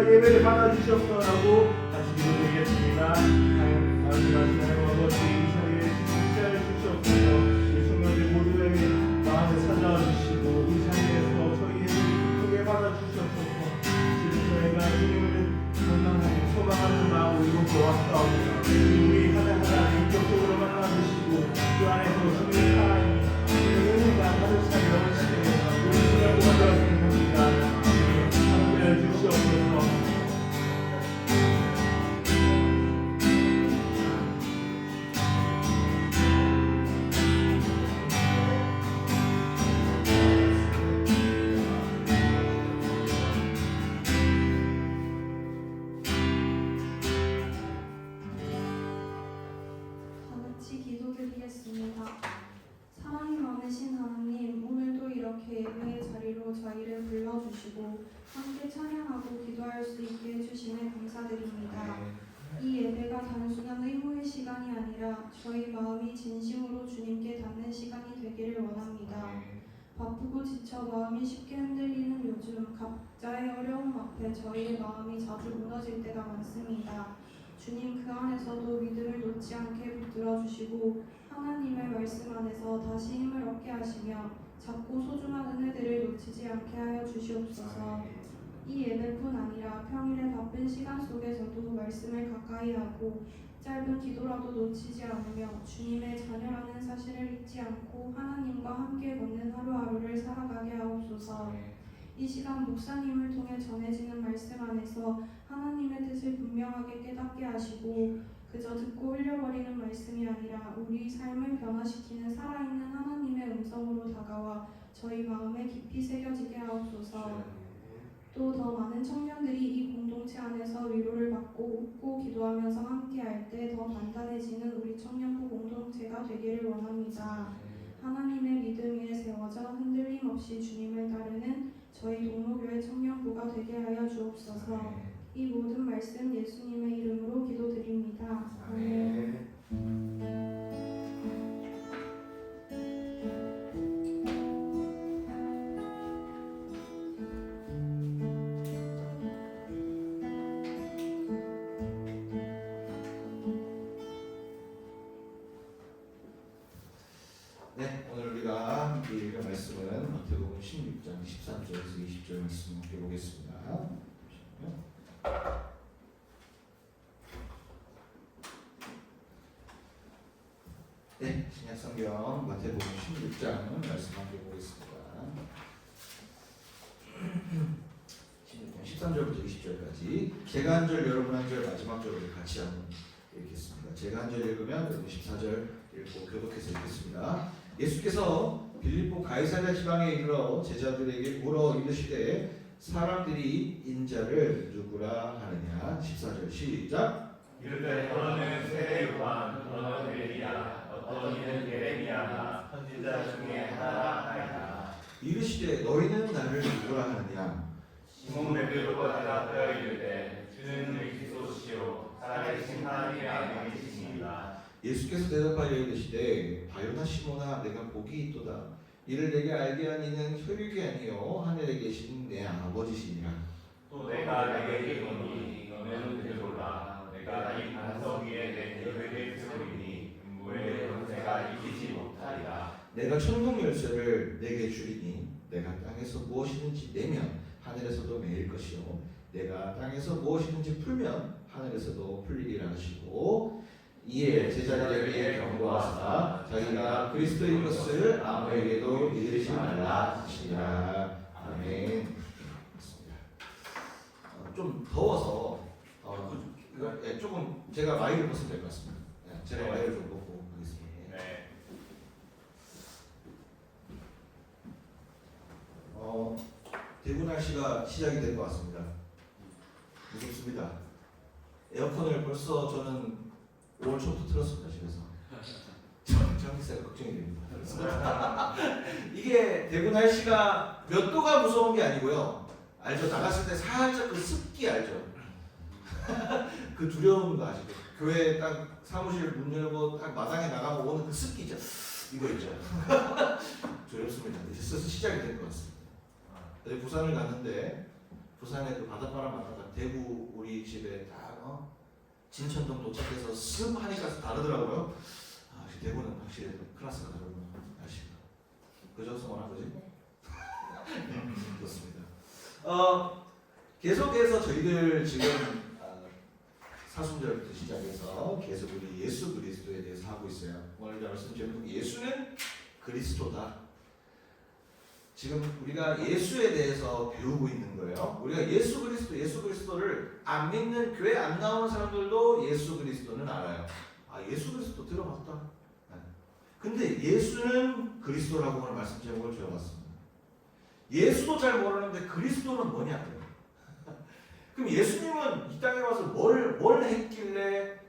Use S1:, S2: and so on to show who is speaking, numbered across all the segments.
S1: 예배를 받아주셨어라고 같이 기도드리겠습니다. 하나님 아버지 이 자리에 진짜를 주시옵소서. 이 성도들 모두의 마음을 찾아와 주시고 이 자리에서 저희 예배를 크게 받아주시옵소서. 지금 저희가 주님을 원망하고 소망하는 마음으로 이곳에 왔사옵니다. 우리 하나하나 인격적으로 만나주시고 그 안에서 주님의 사랑이 은혜가 가득 차게 넘치게 우리 주님을 도와주시옵소서. 주시옵소서.
S2: 기도드리겠습니다. 사랑이 많으신 하나님, 오늘도 이렇게 예배의 자리로 저희를 불러주시고 함께 찬양하고 기도할 수 있게 해주심에 감사드립니다. 이 예배가 단순한 의무의 시간이 아니라 저희 마음이 진심으로 주님께 닿는 시간이 되기를 원합니다. 바쁘고 지쳐 마음이 쉽게 흔들리는 요즘 각자의 어려움 앞에 저희의 마음이 자주 무너질 때가 많습니다. 주님 그 안에서도 믿음을 놓지 않게 붙들어 주시고 하나님의 말씀 안에서 다시 힘을 얻게 하시며 작고 소중한 은혜들을 놓치지 않게 하여 주시옵소서. 이 예배뿐 아니라 평일의 바쁜 시간 속에서도 말씀을 가까이 하고 짧은 기도라도 놓치지 않으며 주님의 자녀라는 사실을 잊지 않고 하나님과 함께 걷는 하루하루를 살아가게 하옵소서. 이 시간 목사님을 통해 전해지는 말씀 안에서 하나님의 뜻을 분명하게 깨닫게 하시고 그저 듣고 흘려버리는 말씀이 아니라 우리 삶을 변화시키는 살아있는 하나님의 음성으로 다가와 저희 마음에 깊이 새겨지게 하옵소서. 또 더 많은 청년들이 이 공동체 안에서 위로를 받고 웃고 기도하면서 함께할 때 더 단단해지는 우리 청년부 공동체가 되기를 원합니다. 하나님의 믿음 위에 세워져 흔들림 없이 주님을 따르는 저희 동로교회 청년부가 되게 하여 주옵소서. 이 모든 말씀 예수님의 이름으로 기도드립니다. 아멘.
S3: 네, 오늘 우리가 함께 읽을 말씀은 마태복음 16장 13절에서 20절 말씀 함께 보겠습니다. 네, 신약성경 마태복음 16장 말씀 함께 보겠습니다. 16장 13절부터 20절까지 제가 한 절 여러분 한 절 마지막 절을 같이 한번 읽겠습니다. 제가 한 절 읽으면 여러분 14절 읽고 교독해서 읽겠습니다. 예수께서 빌립보 가이사랴 지방에 이르러 제자들에게 물어 이르시되 사람들이 인자를 누구라 하느냐. 14절 시작.
S4: 이르되 너는 세례 요한, 너는 엘리야, 어떤 이는 예레미야나 선지자 중에 하나라 하리라.
S3: 이르시되 너희는 나를 누구라 하느냐. 예수께서 대답하여 이르시되 바요나 시몬아 내가 복이 있도다. 이를 내게 알게 한 이는 혈육이 아니요 하늘에 계신 내 아버지시니라.
S4: 또 내가 내게 이르노니 너는 되돌라. 내가 이 반석 위에 내 교회를 세우리니 음부의 권세가 이기지 못하리라.
S3: 내가 천국 열쇠를 내게 주리니 내가 땅에서 무엇이든지 내면 하늘에서도 매일 것이요 내가 땅에서 무엇이든지 풀면 하늘에서도 풀리리라 하시고 이에 제자들에게 경고하사 자기가 그리스도인 것을 아무에게도 이르지 말라 하시니라. 아멘. 그렇습니다. 좀 더워서 조금 제가 마이크를 벗으면 될 것 같습니다. 제가 마이크를 좀 벗고 하겠습니다.
S4: 네.
S3: 대구 날씨가 시작이 된 것 같습니다. 무섭습니다. 에어컨을 벌써 저는 5월 초부터 틀었습니다. 집에서. 전기세가 걱정이 됩니다. 이게 대구 날씨가 몇 도가 무서운 게 아니고요. 알죠? 나갔을 때 살짝 그 습기 알죠? 그 두려운 거 아시죠? 교회 딱 사무실 문 열고 딱 마당에 나가면 오는 그 습기 있죠? 이거 있죠? 두렵습니다. 이제 슬슬 시작이 된 것 같습니다. 부산을 갔는데 부산에 그 바닷바람 맞다가 대구 우리 집에 딱 진천동 도착해서 습하니까 다르더라고요. 대구는 확실히 클래스가 다르구나. 날씨가. 그죠? 성원아 그지? 좋습니다. 계속해서 저희들 지금 사순절부터 시작해서 계속 우리 예수 그리스도에 대해서 하고 있어요. 오늘 말씀 제목이 예수는 그리스도다. 지금 우리가 예수에 대해서 배우고 있는 거예요. 우리가 예수 그리스도를 안 믿는 교회 안 나오는 사람들도 예수 그리스도는 알아요. 예수 그리스도 들어봤다. 근데 예수는 그리스도라고 하는 말씀 제목을 줘봤습니다. 예수도 잘 모르는데 그리스도는 뭐냐고요. 그럼 예수님은 이 땅에 와서 뭘 했길래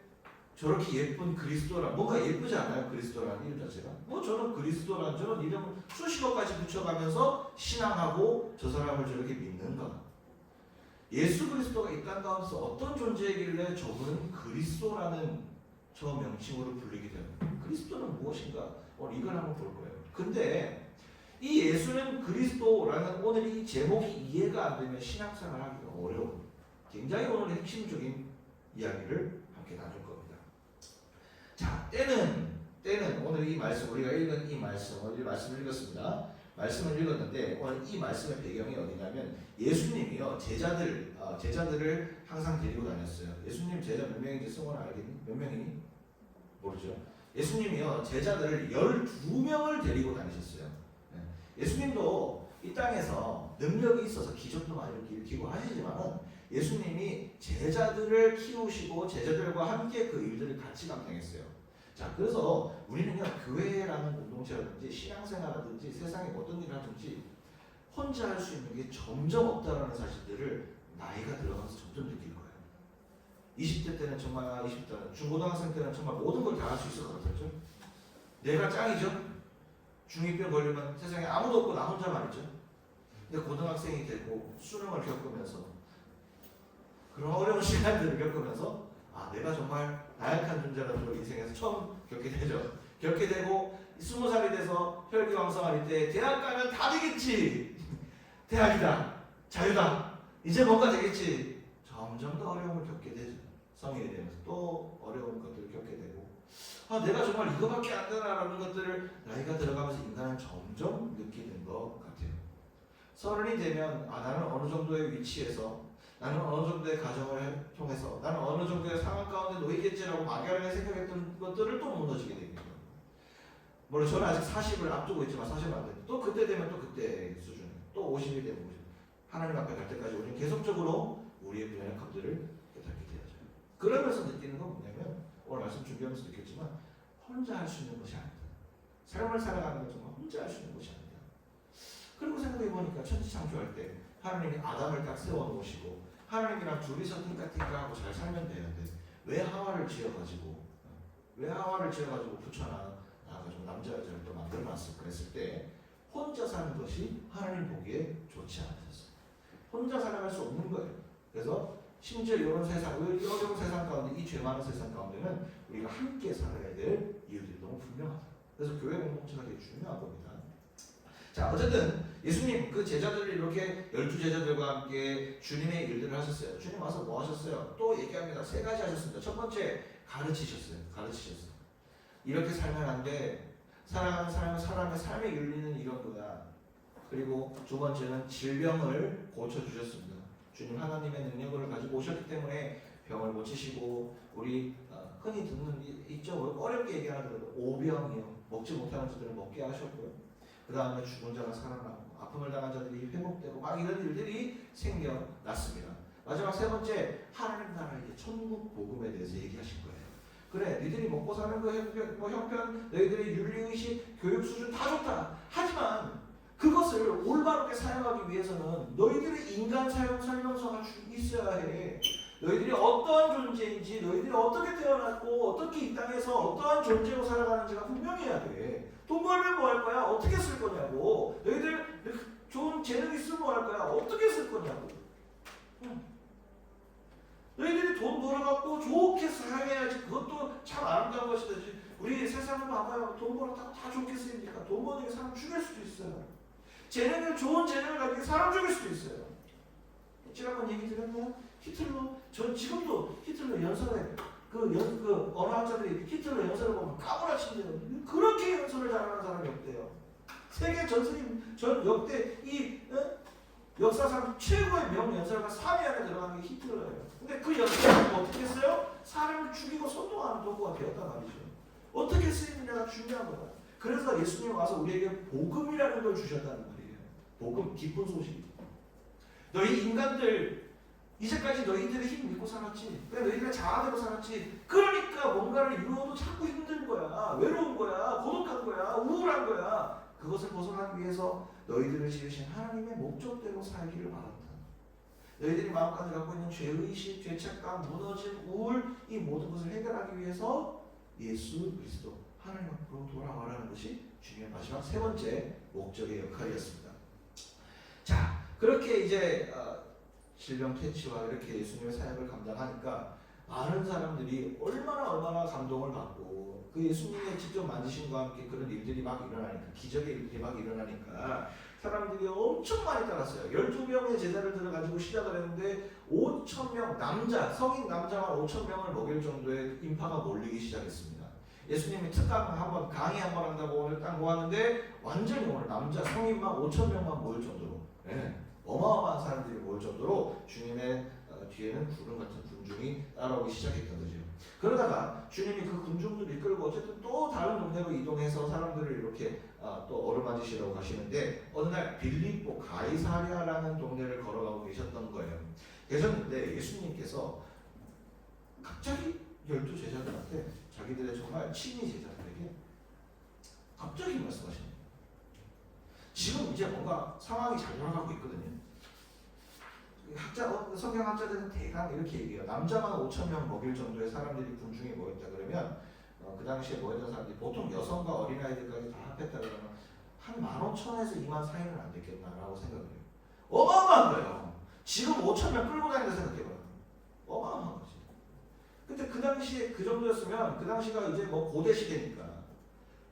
S3: 저렇게 예쁜 그리스도라, 뭔가 예쁘지 않아요? 그리스도라는 이름 자체가. 저는 그리스도라는 저런 이름을 수식어까지 붙여가면서 신앙하고 저 사람을 저렇게 믿는가. 예수 그리스도가 이 땅 가운데서 어떤 존재이길래 저분은 그리스도라는 저 명칭으로 불리게 됩니다. 그리스도는 무엇인가? 오늘 이걸 한번 볼 거예요. 근데 이 예수는 그리스도라는 오늘 이 제목이 이해가 안 되면 신앙생활 하기가 어려워요. 굉장히 오늘 핵심적인 이야기를 함께 나눌 겁니다. 자, 때는 오늘 이 말씀 우리가 읽은 이 말씀을 읽었습니다. 말씀을 읽었는데 오늘 이 말씀의 배경이 어디냐면 예수님이요 제자들을 항상 데리고 다녔어요. 예수님 제자 몇 명인지 성원 알겠니? 몇 명이니? 모르죠. 예수님이요 제자들을 12명을 데리고 다니셨어요. 예수님도 이 땅에서 능력이 있어서 기적도 많이 일으키고 하시지만 예수님이 제자들을 키우시고 제자들과 함께 그 일들을 같이 감당했어요. 자, 그래서 우리는요 교회라는 공동체라든지 신앙생활이라든지 세상에 어떤 일을 하든지 혼자 할 수 있는 게 점점 없다라는 사실들을 나이가 들어가면서 점점 느낄 거예요. 20대 때는 정말 20대는 중고등학생 때는 정말 모든 걸 다 할 수 있을 것 같았죠. 내가 짱이죠. 중2병 걸리면 세상에 아무도 없고 나 혼자만 있죠. 근데 고등학생이 되고 수능을 겪으면서 그런 어려운 시간들을 겪으면서 내가 정말 나약한 존재라는 걸 인생에서 처음 겪게 되죠. 겪게 되고 20살이 돼서 혈기왕성할 때 대학 가면 다 되겠지. 대학이다. 자유다. 이제 뭔가 되겠지. 점점 더 어려움을 겪게 되죠. 성인이 되면서 또 어려운 것들을 겪게 되고 내가 정말 이거밖에 안 되나라는 것들을 나이가 들어가면서 인간은 점점 느끼는 것 같아요. 30이 되면 나는 어느 정도의 위치에서 나는 어느 정도의 가정을 통해서 나는 어느 정도의 상황 가운데 놓이겠지라고 막연하게 생각했던 것들을 또 무너지게 됩니다. 물론 저는 아직 40을 앞두고 있지만 40은 안 됩니다. 또 그때 되면 또 그때 수준, 또 50이 되면 50. 하나님 앞에 갈 때까지 우리는 계속적으로 우리의 연약함들을 깨닫게 되어져요. 그러면서 느끼는 건 뭐냐면 오늘 말씀 준비하면서 느꼈지만 혼자 할 수 있는 것이 아니다. 삶을 살아가는 건 정말 혼자 할 수 있는 것이 아니다. 그리고 생각해보니까 천지창조할 때 하나님이 아담을 딱 세워놓으시고 하나님이랑 둘이서 띵까띵까하고 잘 살면 되는데 왜 하와를 지어가지고 붙여놔가지고 남자 여자를 또 만들어놨어. 그랬을 때 혼자 사는 것이 하나님 보기에 좋지 않으셨어요. 혼자 살아갈 수 없는 거예요. 그래서 심지어 이런 세상, 이 어려운 세상 가운데, 이 죄 많은 세상 가운데는 우리가 함께 살아야 될 이유들이 너무 분명하다. 그래서 교회 공동체가 되게 중요한 겁니다. 자, 어쨌든 예수님 그 제자들이 이렇게 12제자들과 함께 주님의 일들을 하셨어요. 주님 와서 뭐 하셨어요? 또 얘기합니다. 3가지 하셨습니다. 첫 번째, 가르치셨어요. 이렇게 살면 안 돼. 사랑하는 사람은 사람의 삶의 윤리는 이런 거야. 그리고 두 번째는 질병을 고쳐주셨습니다. 주님 하나님의 능력을 가지고 오셨기 때문에 병을 고치시고, 우리 흔히 듣는 있죠. 어렵게 얘기하는 오병이요. 먹지 못하는 자들을 먹게 하셨고요. 그 다음에 죽은 자가 살아나고 아픔을 당한 자들이 회복되고 막 이런 일들이 생겨났습니다. 마지막 3번째, 하나님 나라의 천국 복음에 대해서 얘기하신 거예요. 그래, 니들이 먹고 사는 거 형편, 너희들의 윤리의식, 교육 수준 다 좋다. 하지만 그것을 올바르게 사용하기 위해서는 너희들의 인간 사용 설명서가 있어야 해. 너희들이 어떠한 존재인지, 너희들이 어떻게 태어났고 어떻게 이 땅에서 어떠한 존재로 살아가는지가 분명해야 돼. 돈 벌면 뭐 할 거야? 어떻게 쓸 거냐고. 너희들 좋은 재능 있으면 뭐 할 거야? 어떻게 쓸 거냐고. 너희들이 돈 벌어갖고 좋게 사용해야지. 그것도 참 아름다운 것이다. 우리 세상을 봐봐요. 돈 벌었다고 다 좋게 쓰입니까? 돈 버는 게 사람 죽일 수도 있어요. 좋은 재능을 가지고 사람 죽일 수도 있어요. 지난번 얘기 드렸나요? 히틀러, 전 지금도 히틀러 연설에 언어학자들이 히틀러 연설을 보면 까무라친대요. 그렇게 연설을 잘하는 사람이 없대요. 세계 전 역대 역사상 최고의 명연설가 3위 안에 들어가는 게 히틀러예요. 근데 그 연설을 어떻게 했어요? 사람을 죽이고 선동하는 도구가 되었단 말이죠. 어떻게 쓰이느냐가 중요한 거다. 그래서 예수님 와서 우리에게 복음이라는 걸 주셨다는 말이에요. 복음, 기쁜 소식. 너희 인간들 이제까지 너희들의 힘 믿고 살았지. 너희들의 자아대로 살았지. 그러니까 뭔가를 이루어도 자꾸 힘든 거야. 외로운 거야. 고독한 거야. 우울한 거야. 그것을 벗어나기 위해서 너희들을 지으신 하나님의 목적대로 살기를 바란다. 너희들이 마음까지 갖고 있는 죄의식, 죄책감, 무너짐, 우울, 이 모든 것을 해결하기 위해서 예수 그리스도 하나님 앞으로 돌아와라는 것이 주님의 마지막 3번째 목적의 역할이었습니다. 자, 그렇게 이제 질병 퇴치와 이렇게 예수님의 사역을 감당하니까 많은 사람들이 얼마나 감동을 받고, 그 예수님의 직접 만지심과 함께 그런 일들이 막 일어나니까, 기적의 일들이 막 일어나니까 사람들이 엄청 많이 따랐어요. 12명의 제자를 들어가지고 시작을 했는데 5,000명 남자, 성인 남자만 5,000명을 먹일 정도의 인파가 몰리기 시작했습니다. 예수님이 특강 한번, 강의 한번 한다고 오늘 딱 모았는데 완전히 오늘 남자 성인만 5,000명만 모일 정도로, 어마어마한 사람들이 모일 정도로 주님의 뒤에는 구름 같은 군중이 따라오기 시작했던 거죠. 그러다가 주님이 그 군중들을 이끌고 어쨌든 또 다른 동네로 이동해서 사람들을 이렇게 또 어루만지시라고 가시는데, 어느 날 빌립보 가이사랴라는 동네를 걸어가고 계셨는데 예수님께서 갑자기 12제자들한테, 자기들의 정말 친히 제자들에게 갑자기 말씀하시는 거예요. 지금 이제 뭔가 상황이 잘 돌아가고 있거든요. 성경학자들은 대강 이렇게 얘기해요. 남자만 5,000명 먹일 정도의 사람들이 군중에 모였다 그러면 그 당시에 모였던 사람들이 보통 여성과 어린아이들까지 다 합했다 그러면 한 15,000에서 2만 사이는 안 됐겠나라고 생각을 해요. 어마어마한 거예요. 지금 5,000명 끌고 다닌다 생각해봐요. 어마어마한 거지. 근데 그 당시에 그 정도였으면, 그 당시가 이제 뭐 고대 시대니까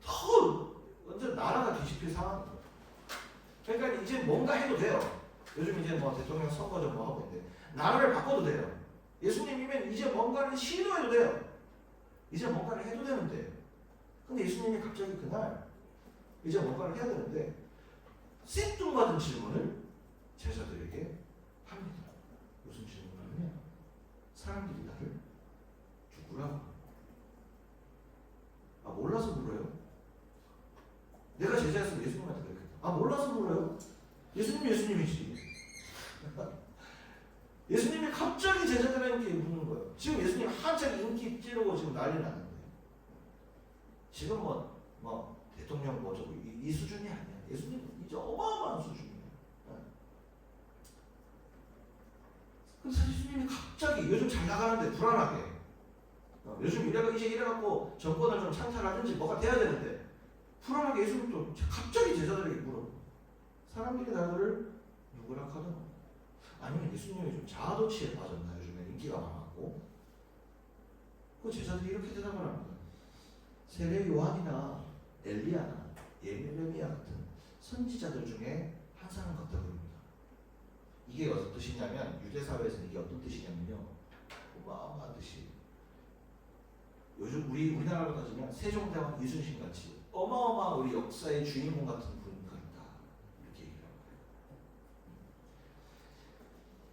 S3: 더 완전 나라가 뒤집힐 상황이에요. 그러니까 이제 뭔가 해도 돼요. 요즘 이제 뭐 대통령 선거 좀 뭐 하고 있는데 나라를 바꿔도 돼요. 예수님이면 이제 뭔가를 시도해도 돼요. 이제 뭔가를 해도 되는데, 근데 예수님이 갑자기 그날 이제 뭔가를 해야 되는데 생뚱맞은 질문을 제자들에게 합니다. 무슨 질문을 하냐? 사람들이 나를 누구라고? 몰라서 물어요? 내가 제자였으면 예수님한테 그랬겠다. 몰라서 물어요? 예수님이지. 예수님이 갑자기 제자들에게 묻는 거예요. 지금 예수님 한창 인기 찌르고 지금 난리 났는데, 지금 뭐 대통령 뭐저고 이 수준이 아니야. 예수님 이제 어마어마한 수준이에요. 그래서 예수님이 갑자기, 요즘 잘 나가는데 불안하게, 요즘 이래갖고 정권을 좀 창탈하든지 뭐가 돼야 되는데 불안하게 예수님 또 갑자기 제자들에게 물어. 사람들이 나를 누구라 하더라. 아니면 예수님이 좀 자아도취에 빠졌나? 요즘에 인기가 많았고 그 제자들이 이렇게 대답을 합니다. 세례 요한이나 엘리야나 예레미야 같은 선지자들 중에 한 사람 같다 그럽니다. 이게 어떤 뜻이냐면 유대 사회에서는 이게 어떤 뜻이냐면요, 어마어마한 뜻이 요즘 우리나라로 따지면 세종대왕 이순신 같이 어마어마한 우리 역사의 주인공 같은 분가 있다 이렇게 얘기를 하는 거예요.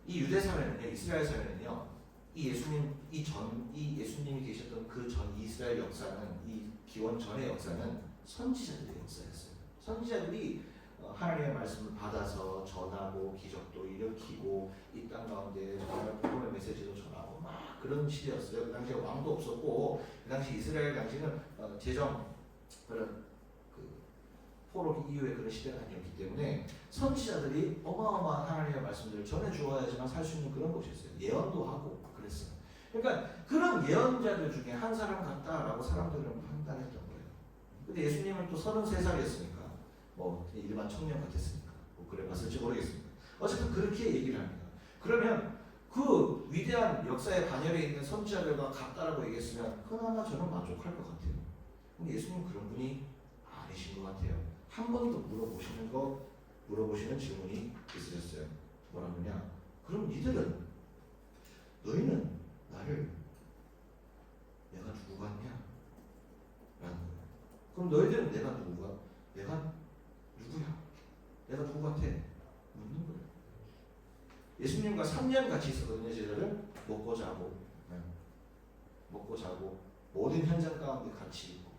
S3: 이 유대 사회는요, 이스라엘 사회는요, 이 예수님이 계셨던 그 전 이스라엘 역사는, 이 기원 전의 역사는 선지자들의 역사였어요. 선지자들이 하나님의 말씀을 받아서 전하고 기적도 일으키고 이 땅 가운데 정말 복음의 메시지도 전하고 막 그런 시대였어요. 그 당시에 왕도 없었고 그 당시 이스라엘 당시는 재정 그런 그 포로 이후의 그런 시대가 아니었기 때문에 선지자들이 어마어마한 하나님의 말씀들을 전해 주어야지만 살 수 있는 그런 곳이었어요. 예언도 하고 그랬어요. 그러니까 그런 예언자들 중에 한 사람 같다라고 사람들은 판단했던 거예요. 근데 예수님은 또 33살이었으니까 뭐 일반 청년 같았으니까 뭐 그래 봤을지 모르겠습니다. 어쨌든 그렇게 얘기를 합니다. 그러면 그 위대한 역사의 반열에 있는 선지자들과 같다라고 얘기했으면 그나마 저는 만족할 것 같아요. 근데 예수님은 그런 분이 아니신 것 같아요. 한 번 더 물어보시는 질문이 있으셨어요. 뭐라느냐? 그럼 너희는 나를 내가 누구 같냐? 라는 거예요. 그럼 너희들은 내가 누구야? 내가 누구 같아? 묻는 거예요. 예수님과 3년 같이 있었거든요. 제자들 먹고 자고 모든 현장 가운데 같이 있고,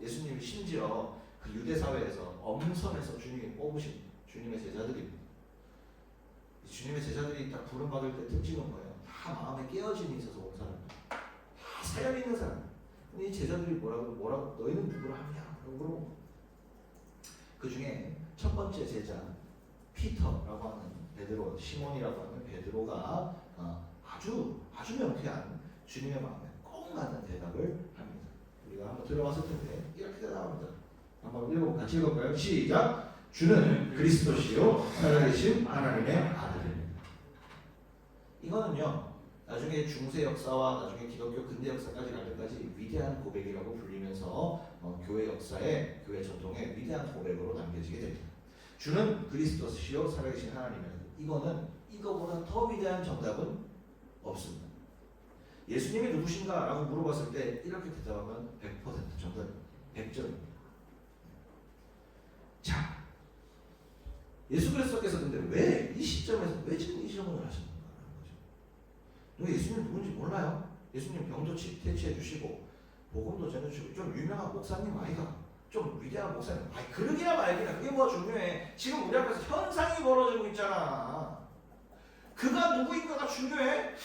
S3: 예수님이 심지어 그 유대 사회에서 엄선해서 주님이 뽑으신 주님의 제자들입니다. 주님의 제자들이 딱 부름받을 때 특징은 뭐예요? 다 마음에 깨어짐이 있어서 온 사람들, 다 사연 있는 사람. 근데 이 제자들이 뭐라고 너희는 누구라 하냐? 물어보고, 그 중에 첫 번째 제자 피터라고 하는 베드로, 시몬이라고 하는 베드로가 아주 명쾌한 주님의 마음에 꼭 맞는 대답을 합니다. 우리가 한번 들어봤을 텐데 이렇게 대답합니다. 한번 같이 읽어볼까요? 시작. 주는 그리스도시요 살아계신 하나님의 아들입니다. 이거는요, 나중에 중세 역사와 나중에 기독교 근대 역사까지 갈 때까지 위대한 고백이라고 불리면서 교회 역사에, 교회 전통에 위대한 고백으로 남겨지게 됩니다. 주는 그리스도시요 살아계신 하나님의 아들. 이거는 이거보다 더 위대한 정답은 없습니다. 예수님이 누구신가? 라고 물어봤을 때 이렇게 대답하면 100% 정답입니다. 100점입니다. 자, 예수 그리스도께서 근데 왜 이 시점에서 왜 지금 이 질문을 하시는가 하는 거죠. 너 예수님 누군지 몰라요? 예수님 병도 퇴치해 주시고 복음도 전해 주시고 좀 유명한 목사님 아이가, 좀 위대한 목사님, 아이 그러기나 말기나 그게 뭐가 중요해. 지금 우리 앞에서 현상이 벌어지고 있잖아. 그가 누구인가가 중요해?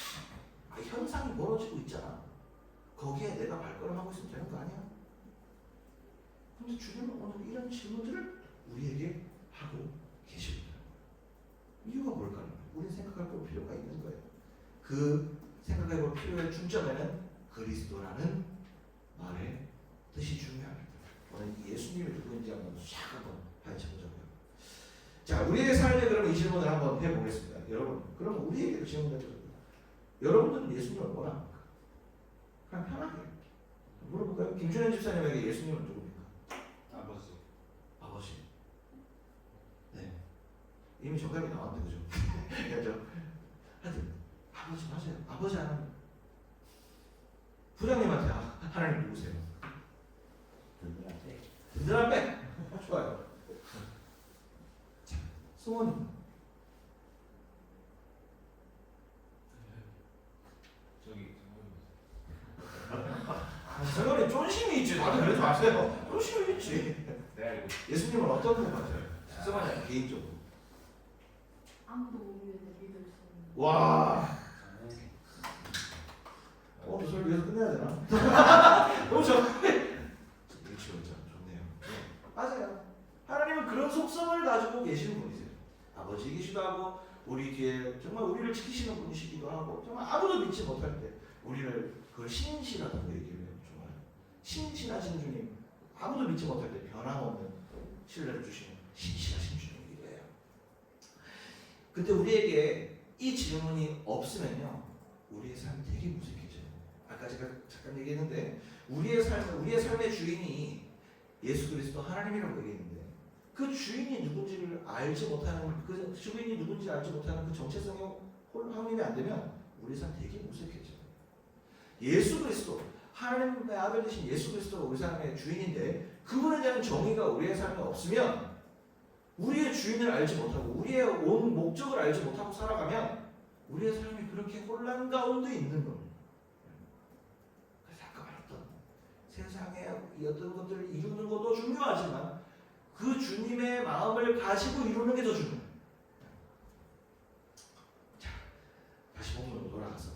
S3: 현상이 벌어지고 있잖아. 거기에 내가 발걸음하고 있으면 되는 거 아니야? 근데 주님은 오늘 이런 질문들을 우리에게 하고 계십니다. 이유가 뭘까요? 우리는 생각할 필요가 있는 거예요. 그 생각해볼 필요의 중점에는 그리스도라는 말의 뜻이 중요합니다. 오늘 예수님이 누구인지 한번 싹 한번 파헤쳐보자고요. 자, 우리의 삶에 그러면 이 질문을 한번 해보겠습니다. 여러분, 그럼 우리에게도 질문을 해보자고요. 여러분들은 예수님을 뭐라 합니까? 그냥 편하게 물어볼까요? 김준현 집사님에게 예수님은 누굽니까? 아버지. 네. 이미 정답이 나왔는데, 그죠? 그죠? 하여튼, 아버지 맞아요. 아버지 하나님. 부장님한테 하나님 누구세요? 든든한 백. 좋아요. 자, 승원님. 승원이 쫀심이 있지. 나도 그러지 마세요. 쫀심이 있지.
S4: 네.
S3: 예수님은 어떤 분 같아요? 승원이 개인적으로.
S2: 아무도 못 믿을 수 없는.
S3: 와. 저를 위해서 끝내야 되나? 너무 그렇죠. 좋네요. 맞아요. 하나님은 그런 속성을 가지고 계시는 분이세요. 아버지이기도 하고 우리 뒤에 정말 우리를 지키시는 분이시기도 하고, 정말 아무도 믿지 못할 때 우리를 그걸 신실하다고 얘기를 해요. 정말 신실하신 주님, 아무도 믿지 못할 때 변함없는 신뢰를 주시는 신실하신 주님이기도 해요. 근데 우리에게 이 질문이 없으면요, 우리의 삶이 되게 무색해져요. 아까 제가 잠깐 얘기했는데 우리의 삶의 주인이 예수 그리스도 하나님이라고 얘기했는데 그 주인이 누군지를 알지 못하는 그 주인이 누군지 알지 못하는 그 정체성이 확립이 안 되면 우리 삶 되게 무색해져요. 예수 그리스도 하나님의 아들 되신 예수 그리스도가 우리 삶의 주인인데 그분에 대한 정의가 우리의 삶에 없으면 우리의 주인을 알지 못하고 우리의 온 목적을 알지 못하고 살아가면 우리의 삶이 그렇게 혼란 가운데 있는 겁니다. 그래서 아까 말했던 세상에 어떤 것들을 이루는 것도 중요하지만 그 주님의 마음을 가지고 이루는 게 더 중요해요. 자, 다시 본문으로 돌아가서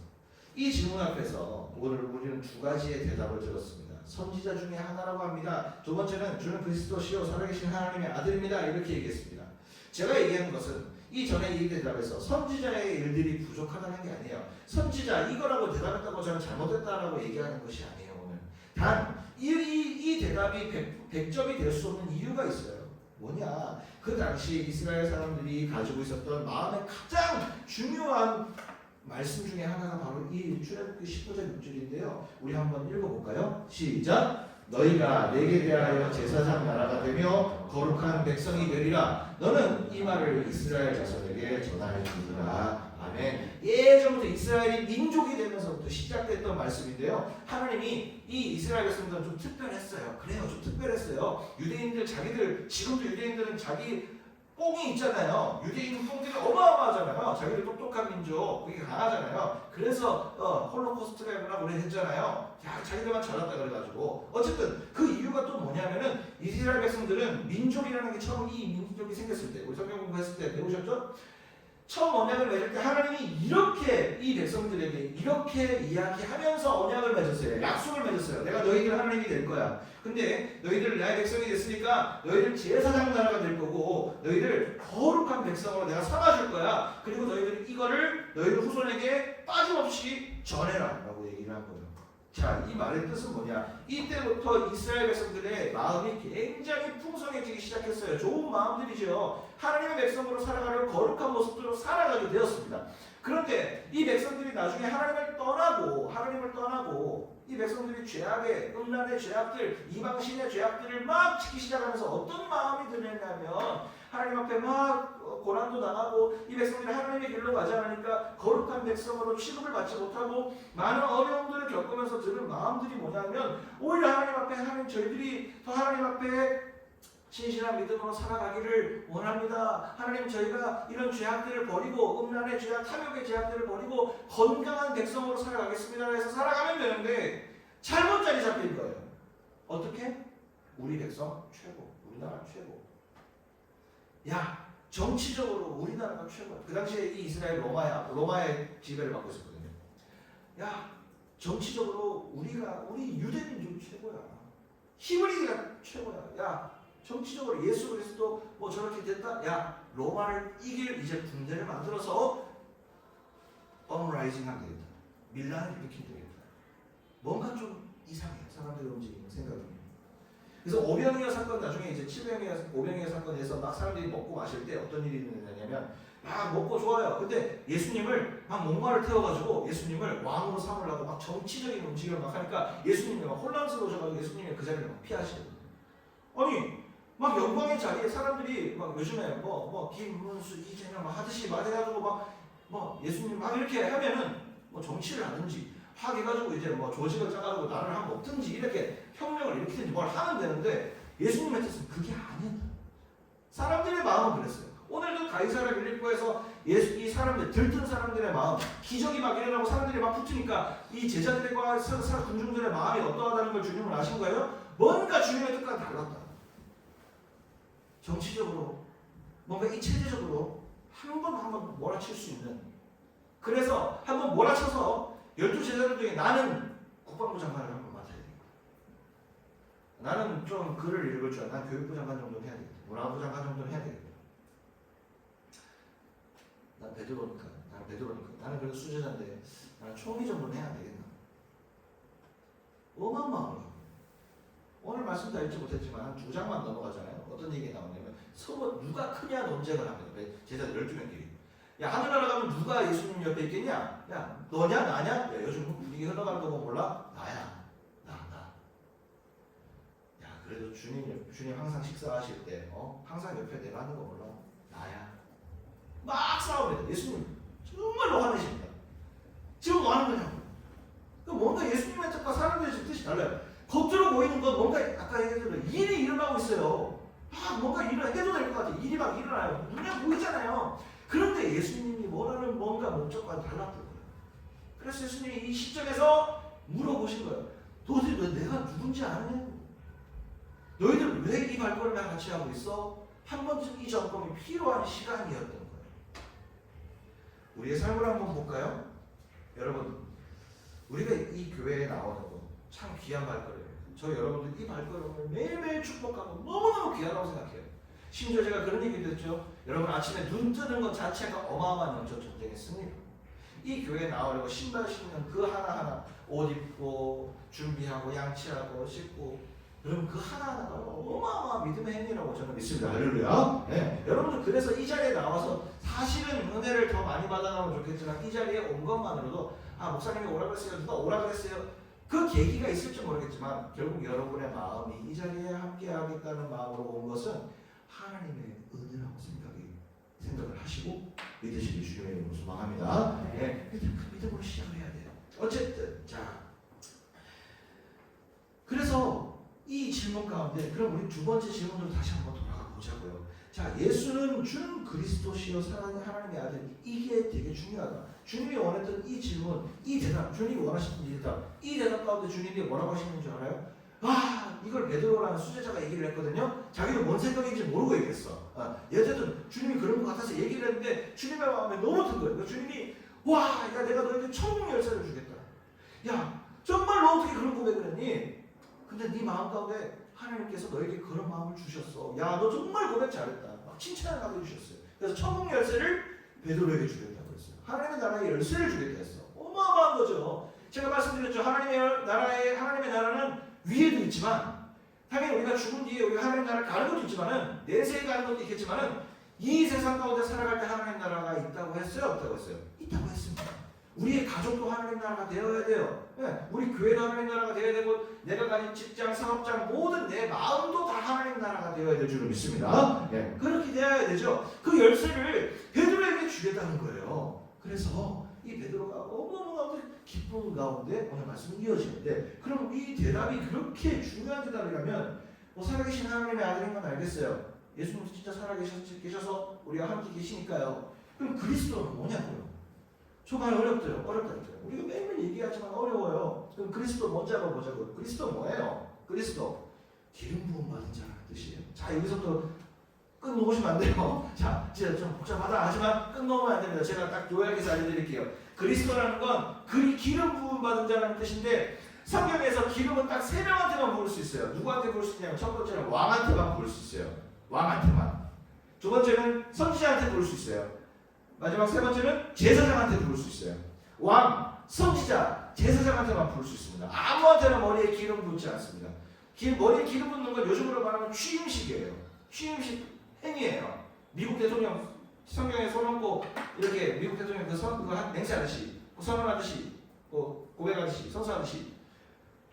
S3: 이 질문 앞에서 오늘 우리는 두 가지의 대답을 들었습니다. 선지자 중에 하나라고 합니다. 두 번째는 주는 그리스도시요 살아계신 하나님의 아들입니다. 이렇게 얘기했습니다. 제가 얘기하는 것은 이전에 이 대답에서 선지자의 일들이 부족하다는 게 아니에요. 선지자 이거라고 대답했다고 저는 잘못했다라고 얘기하는 것이 아니에요. 오늘 단 이 대답이 100점이 될 수 없는 이유가 있어요. 뭐냐? 그 당시 이스라엘 사람들이 가지고 있었던 마음의 가장 중요한 말씀 중에 하나가 바로 이 출애굽기 19절 6절인데요. 우리 한번 읽어볼까요? 시작! 너희가 내게 대하여 제사장 나라가 되며 거룩한 백성이 되리라. 너는 이 말을 이스라엘 자손에게 전할지니라. 아멘. 예전부터 이스라엘이 민족이 되면서부터 시작됐던 말씀인데요. 하나님이 이 이스라엘 백성들은 좀 특별했어요. 그래요, 좀 특별했어요. 유대인들 자기들 지금도 유대인들은 자기 뽕이 있잖아요. 유대인 뽕들이 어마어마하잖아요. 자기들 똑똑한 민족, 그게 강하잖아요. 그래서 홀로코스트가 일어나고 그랬잖아요. 야, 자기들만 잘났다 그래가지고. 어쨌든 그 이유가 또 뭐냐면은 이스라엘 백성들은 민족이라는 게 처음 이 민족이 생겼을 때, 우리 성경 공부했을 때 배우셨죠? 처음 언약을 맺을 때 하나님이 이렇게 이 백성들에게 이렇게 이야기하면서 언약을 맺었어요. 약속을 맺었어요. 내가 너희들 하나님이 될 거야. 근데 너희들 나의 백성이 됐으니까 너희들 제사장 나라가 될 거고 너희들 거룩한 백성으로 내가 삼아줄 거야. 그리고 너희들 이거를 너희들 후손에게 빠짐없이 전해라 라고 얘기를 한 거예요. 자, 이 말의 뜻은 뭐냐? 이때부터 이스라엘 백성들의 마음이 굉장히 풍성해지기 시작했어요. 좋은 마음들이죠. 하나님의 백성으로 살아가는 거룩한 모습으로 살아가게 되었습니다. 그런데 이 백성들이 나중에 하나님을 떠나고 이 백성들이 죄악의 음란의 죄악들, 이방신의 죄악들을 막 지키기 시작하면서 어떤 마음이 드냐면 하나님 앞에 막 고난도 당하고 이 백성들이 하나님의 길로 가지 않으니까 거룩한 백성으로 취급을 받지 못하고 많은 어려움들을 겪으면서 드는 마음들이 뭐냐면 오히려 저희들이 더 하나님 앞에 신실한 믿음으로 살아가기를 원합니다. 하나님 저희가 이런 죄악들을 버리고 음란의 죄악, 탐욕의 죄악들을 버리고 건강한 백성으로 살아가겠습니다. 해서 살아가면 되는데 잘못 자리 잡힌 거예요. 어떻게? 우리 백성 최고, 우리나라 최고. 야, 정치적으로 우리나라가 최고야. 그 당시에 이 이스라엘 로마의 지배를 받고 있었거든요. 야, 정치적으로 우리 유대민족이 최고야. 히브리가 최고야. 야, 정치적으로 예수 그리스도 뭐 저렇게 됐다. 야, 로마를 이길 이제 군대를 만들어서 업라이징하게 되겠다. 밀란을 일으키게 되겠다. 뭔가 좀 이상해. 사람들의 움직이는 생각이. 그래서 오병이어 사건 나중에 이제 오병이어 사건에서 막 사람들이 먹고 마실 때 어떤 일이 일어나냐면 막 먹고 좋아요. 근데 예수님을 막 목마를 태워가지고 예수님을 왕으로 삼으려고 막 정치적인 움직임을 막 하니까 예수님이 막 혼란스러워져가지고 예수님이 그 자리를 막 피하시거든요. 아니 막 영광의 자리에 사람들이 막 요즘에 뭐 김문수 이재명 막 하듯이 막 해가지고 뭐 예수님 막 이렇게 하면은 뭐 정치를 하든지 확 해가지고 이제 뭐 조직을 짜가지고 나를 한번 먹든지 이렇게 혁명을 일으키든지 뭘 하면 되는데 예수님의 뜻은 그게 아니다. 사람들의 마음은 그랬어요. 오늘도 가이사랴 빌립보에서 이 사람들 들뜬 사람들의 마음, 기적이 막 일어나고 사람들이 막 붙으니까 이 제자들과 군중들의 마음이 어떠하다는 걸 주님은 아신 거예요? 뭔가 주님의 뜻과는 달랐다. 정치적으로 뭔가 이 체제적으로 한번 몰아칠 수 있는. 그래서 한번 몰아쳐서 12제자들 중에 나는 국방부 장관을 한번 맡아야 되겠다. 나는 좀 글을 읽을 줄 알아. 난 교육부 장관 정도는 해야 되겠다. 문화부 장관 정도는 해야 되겠다. 나는 베드로니까. 나는 그래도 수제자인데 나는 총리 정도는 해야 되겠나. 엄한 마음을 갖고. 오늘 말씀 다 읽지 못했지만 한 2장만 넘어가잖아요. 어떤 얘기가 나오냐면 서로 누가 크냐 논쟁을 합니다. 제자들 12명끼리. 야, 하늘나라 가면 누가 예수님 옆에 있겠냐? 야, 너냐? 나냐? 야, 요즘 분위기 흘러가는 거 보면 몰라? 나야. 나. 야, 그래도 주님 항상 식사하실 때, 항상 옆에 내가 하는 거 몰라? 나야. 막 싸웁니다. 예수님 정말로 화내십니다. 지금 뭐 하는 거냐고. 뭔가 예수님의 뜻과 사람들의 뜻이 달라요. 겉으로 보이는 건 뭔가 아까 얘기했던 일이 일어나고 있어요. 뭔가 일을 해도 될 것 같아요. 일이 막 일어나요. 눈에 보이잖아요. 그런데 예수님이 뭐라는 뭔가 목적과 달랐던 거예요. 그래서 예수님이 이 시점에서 물어보신 거예요. 너희들 왜 내가 누군지 아느냐고. 너희들 왜 이 발걸음을 같이 하고 있어? 한 번쯤 이 점검이 필요한 시간이었던 거예요. 우리의 삶을 한번 볼까요? 여러분, 우리가 이 교회에 나오는 거 참 귀한 발걸음이에요. 저 여러분들 이 발걸음을 매일매일 축복하고 너무너무 귀하다고 생각해요. 심지어 제가 그런 얘기도 했죠. 여러분 아침에 눈 뜨는 것 자체가 어마어마한 영적 전쟁의 승리예요. 이 교회에 나오려고 신발 신는 그 하나하나, 옷 입고 준비하고 양치하고 씻고, 여러분 그 하나하나가 어마어마한 믿음의 행위라고 저는 믿습니다. 할렐루야. 네. 여러분들 그래서 이 자리에 나와서 사실은 은혜를 더 많이 받아가면 좋겠지만 이 자리에 온 것만으로도 목사님이 오라 그랬어요. 누가 오라 그랬어요. 그 계기가 있을지 모르겠지만 결국 여러분의 마음이 이 자리에 함께 하겠다는 마음으로 온 것은 하나님의 은혜라고 생각을 하시고 믿으시길 주님의 이름으로 소망합니다. 네. 그 믿음으로 시작을 해야 돼요. 어쨌든 자, 그래서 이 질문 가운데 그럼 우리 두 번째 질문으로 다시 한번 돌아가 보자고요. 자, 예수는 준 그리스도시요 사랑하는 하나님의 아들, 이게 되게 중요하다. 주님이 원했던 이 질문, 이 대답, 주님이 원하시는 이 대답 가운데 주님이 뭐라고 하시는 줄 알아요? 이걸 베드로라는 수제자가 얘기를 했거든요. 자기도 뭔 생각인지 모르고 얘기했어. 어쨌든 주님이 그런 것 같아서 얘기를 했는데 주님의 마음에 너무 든 거예요. 주님이 야, 내가 너에게 천국 열쇠를 주겠다. 야, 정말 너 어떻게 그런 고백을 했니? 근데 네 마음 가운데 하나님께서 너에게 그런 마음을 주셨어. 야, 너 정말 고백 잘했다. 막 칭찬을 하고 해주셨어요. 그래서 천국 열쇠를 베드로에게 주겠다고 했어요. 하나님의 나라의 열쇠를 주겠다 했어. 어마어마한 거죠. 제가 말씀드렸죠. 하나님의 나라는 위에도 있지만, 당연히 우리가 죽은 뒤에 우리가 하나님 나라를 가는 것도 있지만은, 내세에 가는 것도 있겠지만은, 이 세상 가운데 살아갈 때 하나님 나라가 있다고 했어요? 없다고 했어요? 있다고 했습니다. 우리의 가족도 하나님 나라가 되어야 돼요. 네, 우리 교회도 하나님 나라가 되어야 되고, 내가 가진 직장, 사업장, 모든 내 마음도 다 하나님 나라가 되어야 될 줄을 믿습니다. 네, 그렇게 되어야 되죠. 그 열쇠를 베드로에게 주겠다는 거예요. 그래서 이 베드로가 너무너무 기쁨 가운데 오늘 말씀이 이어지는데, 그럼 이 대답이 그렇게 중요한 대답이라면 살아계신 하나님의 아들인 건 알겠어요. 예수님 진짜 살아계셔서 우리가 함께 계시니까요. 그럼 그리스도는 뭐냐고요? 정말 어렵다니까요. 우리가 매일매일 얘기하지만 어려워요. 그럼 그리스도 뭔지 한번 보자고요. 그리스도 뭐예요? 그리스도 기름 부음 받은 자라는 뜻이에요. 자, 여기서부터 끝놓으시면 안 돼요. 자, 진짜 좀 복잡하다 하지만 끝놓으면 안 됩니다. 제가 딱 요약해서 알려드릴게요. 그리스도라는 건 기름 부음 받은 자라는 뜻인데, 성경에서 기름은 딱 세 명한테만 부을 수 있어요. 누구한테 부을 수 있냐면, 첫 번째는 왕한테만 부을 수 있어요. 왕한테만. 두 번째는 선지자한테 부을 수 있어요. 마지막 세 번째는 제사장한테 부을 수 있어요. 왕, 선지자, 제사장한테만 부을 수 있습니다. 아무한테나 머리에 기름 붓지 않습니다. 머리에 기름 붓는 건 요즘으로 말하면 취임식이에요. 취임식 행위예요. 미국 대통령 성경에 손 얹고 이렇게 미국 대통령 그거 맹세하듯이, 선언하듯이, 고백하듯이, 선서하듯이,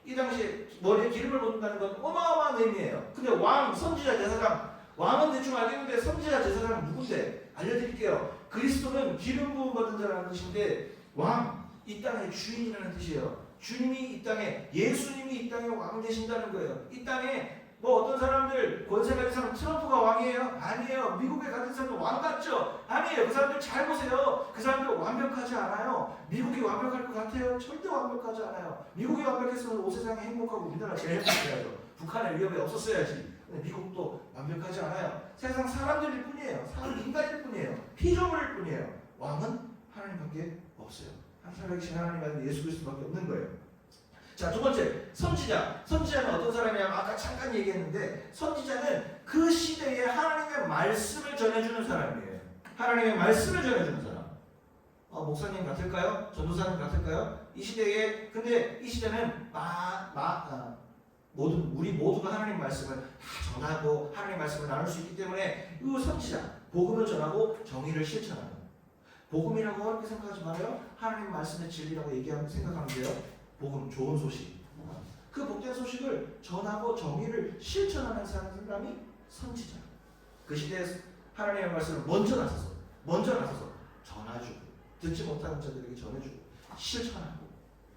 S3: 이 당시에 머리에 기름을 붓는다는 건 어마어마한 의미예요. 근데 왕, 선지자, 제사장, 왕은 대충 알겠는데 선지자, 제사장은 누군데? 알려드릴게요. 그리스도는 기름 부음 받은 자라는 뜻인데, 왕, 이 땅의 주인이라는 뜻이에요. 주님이 이 땅에, 예수님이 이 땅에 왕 되신다는 거예요. 이 땅에 어떤 사람들, 권세 가진 사람, 트럼프가 왕이에요? 아니에요. 미국에 가진 사람도 왕 같죠? 아니에요. 그 사람들 잘 보세요. 그 사람들 완벽하지 않아요. 미국이 완벽할 것 같아요? 절대 완벽하지 않아요. 미국이 완벽했으면 온 세상이 행복하고 우리나라 제일 행복해야죠. 북한의 위협이 없었어야지. 근데 미국도 완벽하지 않아요. 세상 사람들일 뿐이에요. 인간일 뿐이에요. 피조물일 뿐이에요. 왕은 하나님밖에 없어요. 한 살아계신 하나님 아들 예수 그리스도밖에 없는 거예요. 자, 두 번째, 선지자. 선지자는 어떤 사람이냐면, 아까 잠깐 얘기했는데, 선지자는 그 시대에 하나님의 말씀을 전해주는 사람이에요. 하나님의 말씀을 전해주는 사람. 목사님 같을까요? 전도사님 같을까요? 이 시대에, 근데 이 시대는 우리 모두가 하나님 말씀을 다 전하고 하나님 말씀을 나눌 수 있기 때문에 이 선지자, 복음을 전하고 정의를 실천하는, 복음이라고 어렵게 생각하지 말아요. 하나님 말씀의 진리라고 생각하면 돼요. 복음, 좋은 소식. 그 복된 소식을 전하고 정의를 실천하는 사람이 선지자. 그 시대에 하나님의 말씀을 먼저 나서서 전해주고, 듣지 못하는 자들에게 전해주고 실천하고,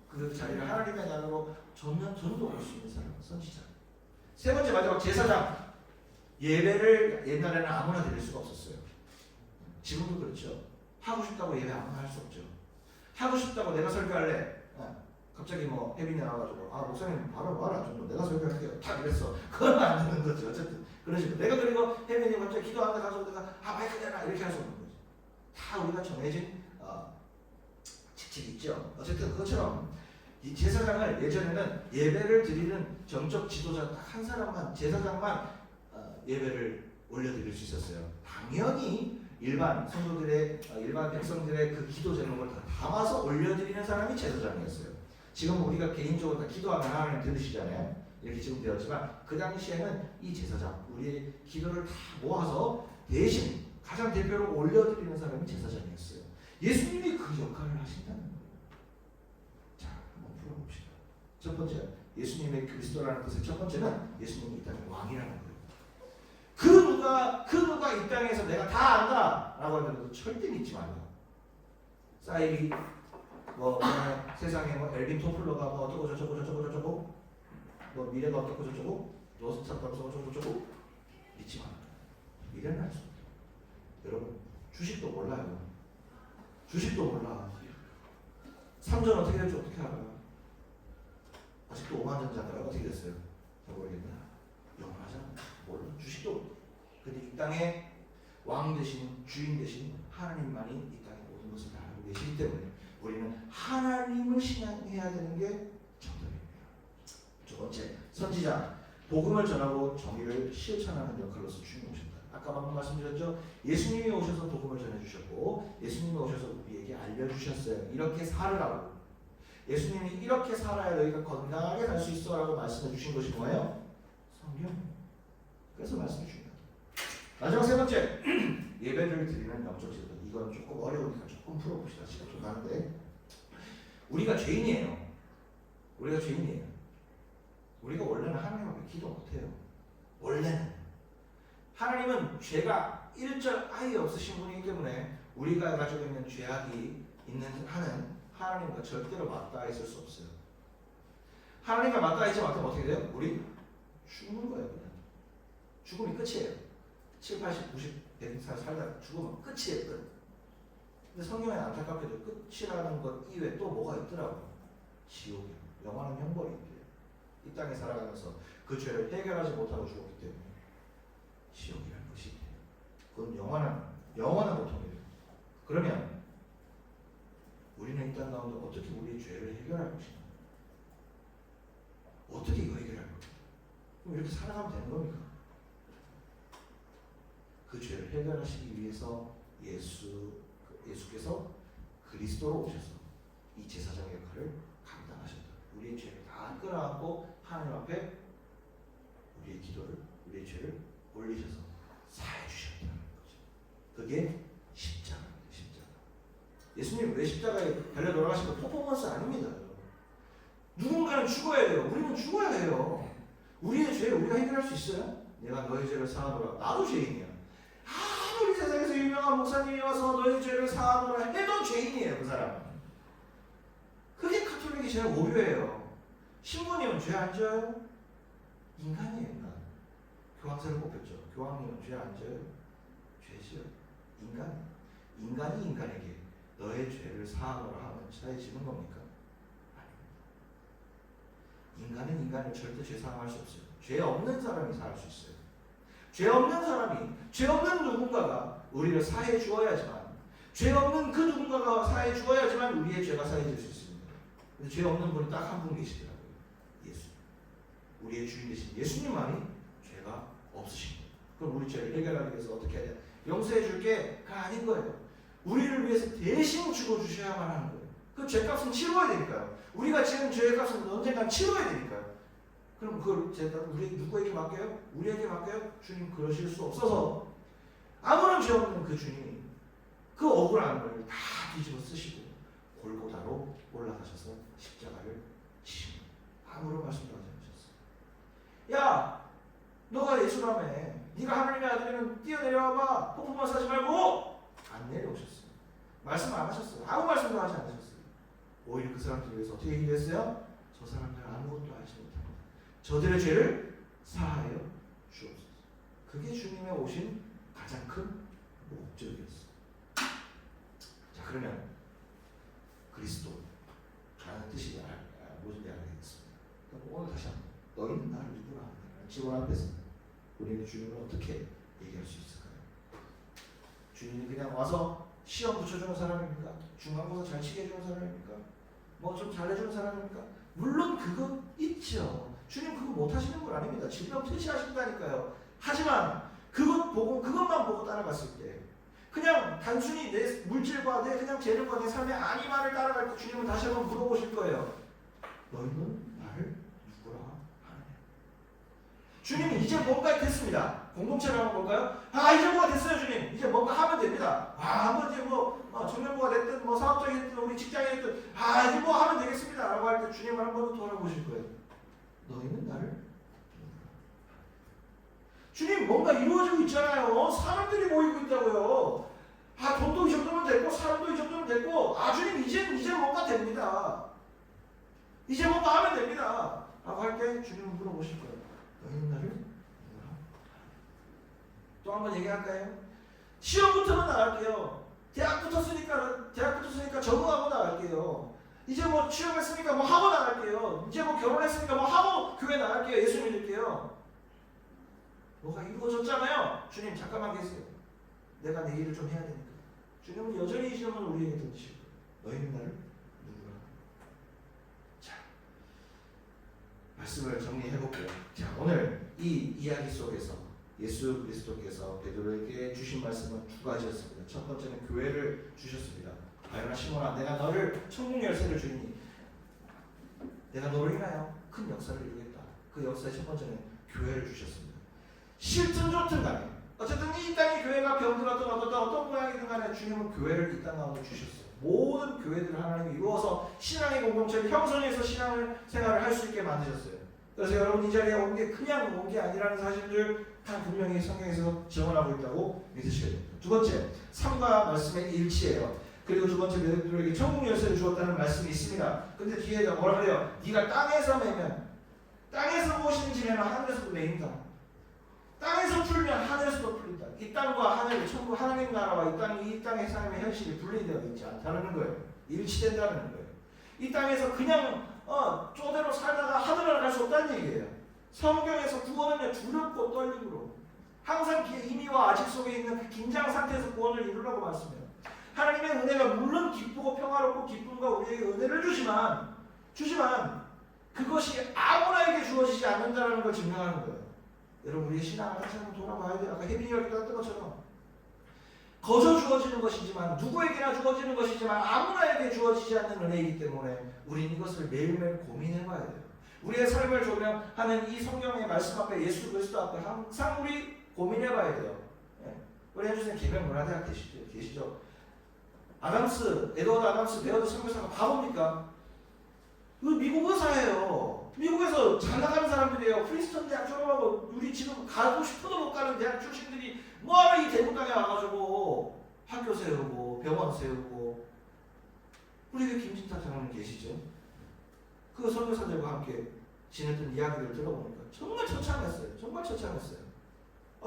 S3: 그 자리를 하나님의 나라로 전도할 수 있는 사람은 선지자. 세 번째, 마지막, 제사장. 예배를 옛날에는 아무나 드릴 수가 없었어요. 지금도 그렇죠. 하고 싶다고 예배 아무나 할 수 없죠. 하고 싶다고 내가 설교할래. 갑자기 뭐 혜빈이 나와가지고 목사님 바로 와라 좀 내가 설교할게요. 딱 이랬어. 그건 안 되는 거죠. 어쨌든 그런 식으로 내가 그리고 혜빈이 갑자기 기도하는데 가서 내가 마이크 내놔 이렇게 할 수 없는 거죠. 다 우리가 정해진 직책이 있죠. 어쨌든 그것처럼 이 제사장을 예전에는 예배를 드리는 정적 지도자 딱 한 사람만, 제사장만 예배를 올려드릴 수 있었어요. 당연히 일반 성도들의, 일반 백성들의 그 기도 제목을 다 담아서 올려드리는 사람이 제사장이었어요. 지금 우리가 개인적으로 다 기도하면 하나님 들으시잖아요. 이렇게 지금 되었지만 그 당시에는 이 제사장, 우리의 기도를 다 모아서 대신 가장 대표로 올려드리는 사람이 제사장이었어요. 예수님이 그 역할을 하신다는 거예요. 자, 한번 풀어봅시다. 첫 번째, 예수님의 그리스도라는 뜻의 첫 번째는 예수님이 이 땅의 왕이라는 거예요. 그 누가 이 땅에서 내가 다 안다라고 하더라도 절대 믿지 말라. 사이비 뭐 세상에 뭐 엘빈 토플러가 뭐 어쩌고 저쩌고 뭐 미래가 어떻고 저쩌고 노스타트업서 어쩌고 저쩌고 믿지 마라. 미래는 알 수 없다. 여러분 주식도 몰라요. 주식도 몰라. 삼전 어떻게 될지 어떻게 알아요? 아직도 오만전자가 어떻게 됐어요? 잘 모르겠나? 영원하잖아. 몰라. 주식도. 근데 이 땅에 왕 대신 주인 대신 하나님만이 이 땅의 모든 것을 다 알고 계시기 때문에 우리는 하나님을 신앙해야 되는 게 정답입니다. 두 번째, 선지자. 복음을 전하고 정의를 실천하는 역할로서 주님이 오셨다. 아까 방금 말씀드렸죠. 예수님이 오셔서 복음을 전해주셨고 예수님이 오셔서 우리에게 알려주셨어요. 이렇게 살으라고. 예수님이 이렇게 살아야 너희가 건강하게 살 수 있어 라고 말씀해 주신 것이 뭐예요? 성경. 그래서 말씀해 주신 거예요. 마지막 세 번째, 예배를 드리는 영적 제도. 이건 조금 어려우니까 조금 풀어봅시다. 시간 좀 가는데 우리가 죄인이에요. 우리가 원래는 하나님 앞에 기도 못해요. 원래는 하나님은 죄가 일절 아예 없으신 분이기 때문에 우리가 가지고 있는 죄악이 있는 한은 하나님과 절대로 맞닿아 있을 수 없어요. 하나님과 맞닿아 있지 못하면 어떻게 돼요? 우리 죽는 거예요. 그냥 죽음이 끝이에요. 7, 80, 90, 100살 살다가 죽으면 끝이에요. 끝. 근데 성경에 안타깝게도 끝이라는 것 이외에 또 뭐가 있더라고요. 지옥이요. 영원한 형벌이 있대요. 이 땅에 살아가면서 그 죄를 해결하지 못하고 죽었기 때문에 지옥이라는 것이 있대요. 그건 영원한 고통이에요. 그러면 우리는 이 땅 가운데 어떻게 우리의 죄를 해결할 것인가? 어떻게 이거 해결할 겁니까? 그럼 이렇게 살아가면 되는 겁니까? 그 죄를 해결하시기 위해서 예수께서 그리스도로 오셔서 이 제사장의 역할을 감당하셨다. 우리의 죄를 다 끌어안고 하나님 앞에 우리의 죄를 올리셔서 사해 주셨다는 거죠. 그게 십자가입니다. 십자가. 예수님 왜 십자가에 달려 돌아가신 거 퍼포먼스 아닙니다. 누군가는 죽어야 돼요. 우리는 죽어야 해요. 우리의 죄를 우리가 해결할 수 있어요? 내가 너의 죄를 사하노라. 나도 죄인이야. 아무리 세상에서 유명한 목사님이 와서 너의 죄를 사하노라 해도 죄인이에요. 그 사람은. 그게 가톨릭이 제일 오류예요. 신부님은 죄 안 져요? 인간이에요. 인간. 교황세를 뽑혔죠. 교황님은 죄 안 져요? 죄지요. 인간이 인간에게 너의 죄를 사하노라 하면 사해지는 겁니까? 아닙니다. 인간은 인간을 절대 죄 사함할 수 없어요. 죄 없는 사람이 사할 수 있어요. 죄 없는 누군가가 우리를 사해 주어야지만, 죄 없는 그 누군가가 사해 주어야지만 우리의 죄가 사해질 수 있습니다. 근데 죄 없는 분이 딱 한 분 계시더라고요. 예수. 우리의 주인 되신 예수님만이 죄가 없으십니다. 그럼 우리 죄를 해결하기 위해서 어떻게 해야 돼? 용서해 줄게가 아닌 거예요. 우리를 위해서 대신 죽어주셔야만 하는 거예요. 그 죄값은 치러야 되니까요. 우리가 지은 죄값은 언젠간 치러야 되니까요. 그럼 그걸 제가 우리 누구에게 맡겨요? 우리에게 맡겨요? 주님 그러실 수 없어서 아무런 죄 없는 그 주님이 그 억울함을 다 뒤집어 쓰시고 골고다로 올라가셔서 십자가를 지시고 아무런 말씀도 하지 않으셨어요. 야, 너가 예수라며. 네가 하나님의 아들이면 뛰어내려와봐. 폭풍만 사지 말고. 안 내려오셨어요. 말씀 안 하셨어요. 아무 말씀도 하지 않으셨어요. 오히려 그 사람들을 위해서 어떻게 얘기했어요? 저 사람들 아무것도 알지 못합니다. 저들의 죄를 사하여 주옵소서. 그게 주님의 오신 가장 큰 목적이었어요. 자, 그러면 그리스도라는 뜻이 무엇인지 알겠습니다. 오늘 다시 한번 너희는 나를 누구라 하느냐. 직원 앞에서 우리는 주님을 어떻게 얘기할 수 있을까요? 주님이 그냥 와서 시험 붙여주는 사람입니까? 중간고사 잘 치게 해주는 사람입니까? 뭐 좀 잘해주는 사람입니까? 물론 그거 있죠. 주님 그거 못하시는 분 아닙니다. 질병 퇴치하신다니까요. 하지만 그것만 보고 따라갔을 때 그냥 단순히 내 물질과 내 그냥 재능과 내 삶의 안위만을 따라갈 때 주님은 다시 한번 물어보실 거예요. 너희는 나를 누구라 하느냐? 주님은 이제 뭔가 됐습니다. 공동체를 하는 건가요? 이제 뭐가 됐어요, 주님. 이제 뭔가 하면 됩니다. 한번 이제 청년부가 됐든 사업장이 됐든 우리 직장이 됐든 이제 뭐 하면 되겠습니다. 라고 할 때 주님을 한 번 더 돌아보실 거예요. 너희는 나를 누구라? 주님 뭔가 이루어지고 있잖아요. 사람들이 모이고 있다고요. 돈도 이 정도면 됐고 사람도 이 정도면 됐고 주님 이제 뭔가 됩니다. 이제 뭔가 하면 됩니다. 라고 할 때 주님은 물어보실 거예요. 너희는 나를 누구라? 또 한 번 얘기할까요? 시험 붙으면 나갈게요. 대학 붙었으니까 적응하고 나갈게요. 이제 취업했으니까 하고 나갈게요. 이제 결혼했으니까 하고 교회 나갈게요. 예수 믿을게요. 뭐가 이루어졌잖아요. 주님 잠깐만 계세요. 내가 내 일을 좀 해야 되니까. 주님은 여전히 이 시험을 우리에게 던지시고 너희는 나를 누구라? 자, 말씀을 정리해볼게요. 자, 오늘 이 이야기 속에서 예수 그리스도께서 베드로에게 주신 말씀은 두 가지였습니다. 첫 번째는 교회를 주셨습니다. 바요나 시몬아, 내가 너를 천국 열쇠를 주리니 내가 너를 인하여 큰 역사를 이루겠다. 그 역사의 첫 번째는 교회를 주셨습니다. 싫든 좋든 간에 어쨌든 이 땅의 교회가 병들었든 어떤 모양이든 간에 주님은 교회를 이 땅 가운데 주셨어요. 모든 교회들을 하나님이 이루어서 신앙의 공동체를 형성해서 신앙을 생활을 할 수 있게 만드셨어요. 그래서 여러분 이 자리에 온 게 그냥 온 게 아니라는 사실을 다 분명히 성경에서 증언하고 있다고 믿으셔야 됩니다. 두 번째, 삶과 말씀의 일치예요. 그리고 두 번째, 베드로에게 천국 열쇠를 주었다는 말씀이 있습니다. 근데 뒤에 뭐라 그래요? 네가 땅에서 매면 땅에서 무엇인지 매면 하늘에서도 매인다. 땅에서 풀면 하늘에서도 풀린다. 이 땅과 하늘, 천국 하나님 나라와 이 땅의 삶의 현실이 분리되어 있지 않다는 거예요. 일치된다는 거예요. 이 땅에서 그냥 쪼대로 살다가 하늘을 갈 수 없다는 얘기예요. 성경에서 구원은요 두렵고 떨림으로 항상 이미와 아직 속에 있는 그 긴장 상태에서 구원을 이루라고 말씀해요. 하나님의 은혜가 물론 기쁘고 평화롭고 기쁨과 우리에게 은혜를 주지만 그것이 아무나에게 주어지지 않는다는 걸 증명하는 거예요. 여러분 우리의 신앙을 다시 한번 돌아봐야 돼요. 아까 혜빈이가 기도했던 것처럼 거저 주어지는 것이지만 누구에게나 주어지는 것이지만 아무나에게 주어지지 않는 은혜이기 때문에 우리는 이것을 매일매일 고민해봐야 돼요. 우리의 삶을 조명하는 이 성경의 말씀 앞에 예수 그리스도 앞에 항상 우리 고민해봐야 돼요. 우리 해주신 계명문화대학 계시죠? 에드워드 아담스 베어드 선교사가 바보입니까? 그 미국 의사예요. 미국에서 잘 나가는 사람들이에요. 프린스턴 대학 졸업하고 우리 지금 가고 싶어도 못 가는 대학 출신들이 뭐하러 이 대구 땅에 와가지고 학교 세우고 병원 세우고. 우리 왜 김진탁 장로님 계시죠? 그 선교사들과 함께 지냈던 이야기를 들어보니까 정말 처참했어요. 정말 처참했어요.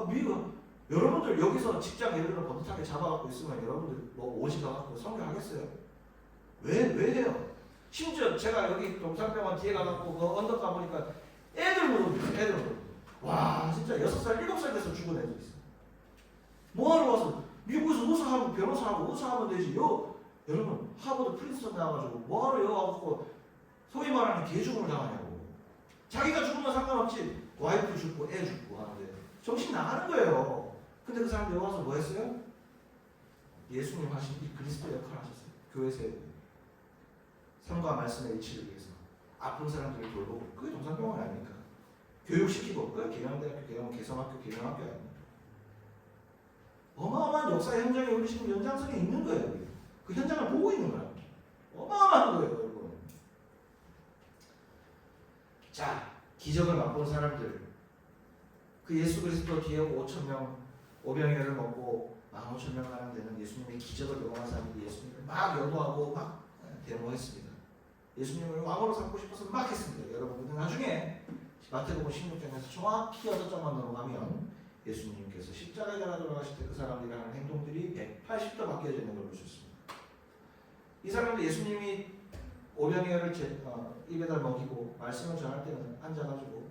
S3: 미국 여러분들 여기서 직장 예를 들어 번듯하게 잡아갖고 있으면 여러분들 오지 가갖고 선교하겠어요? 왜 해요? 심지어 제가 여기 동산병원 뒤에 가갖고 그 언덕 가보니까 애들 물어보죠. 와 진짜 6살 7살 돼서 죽은 애들 있어. 뭐하러 와서 미국에서 의사하고 변호사하고 의사하면 되지. 여러분 하버드 프린스턴 나와가지고 뭐하러 와갖고 소위 말하는 개죽음을 당하냐고. 자기가 죽으면 상관없지. 와이프 죽고 애 죽고 하는데 정신 나가는 거예요. 근데 그 사람들 와서 뭐 했어요? 예수님 하신 이 그리스도 역할을 하셨어요. 교회 세우고 삶과 말씀의 일치를 위해서 아픈 사람들을 돌보고. 그게 동산병원 아닙니까? 교육시키고. 그게 계명대학교, 개성학교 아닙니까? 어마어마한 역사의 현장에 우리 지금 연장선에 있는 거예요. 그 현장을 보고 있는 거예요. 어마어마한 거예요, 여러분. 자, 기적을 맛본 사람들, 그 예수 그리스도 뒤에 5,000명 오병이어를 먹고 15,000명 가량 되는 예수님의 기적을 경험한 사람들이 예수님을 막 연호하고 막 대모했습니다. 예수님을 왕으로 삼고 싶어서 막 했습니다. 여러분, 근데 나중에 마태복음 16장에서 정확히 6장만 넘어가면 예수님께서 십자가에 달아 돌아가실 때 그 사람들이 하는 행동들이 180도 바뀌어져 있는 걸 볼 수 있습니다. 이 사람들 예수님이 오병이어를 입에다 먹이고 말씀을 전할 때는 앉아가지고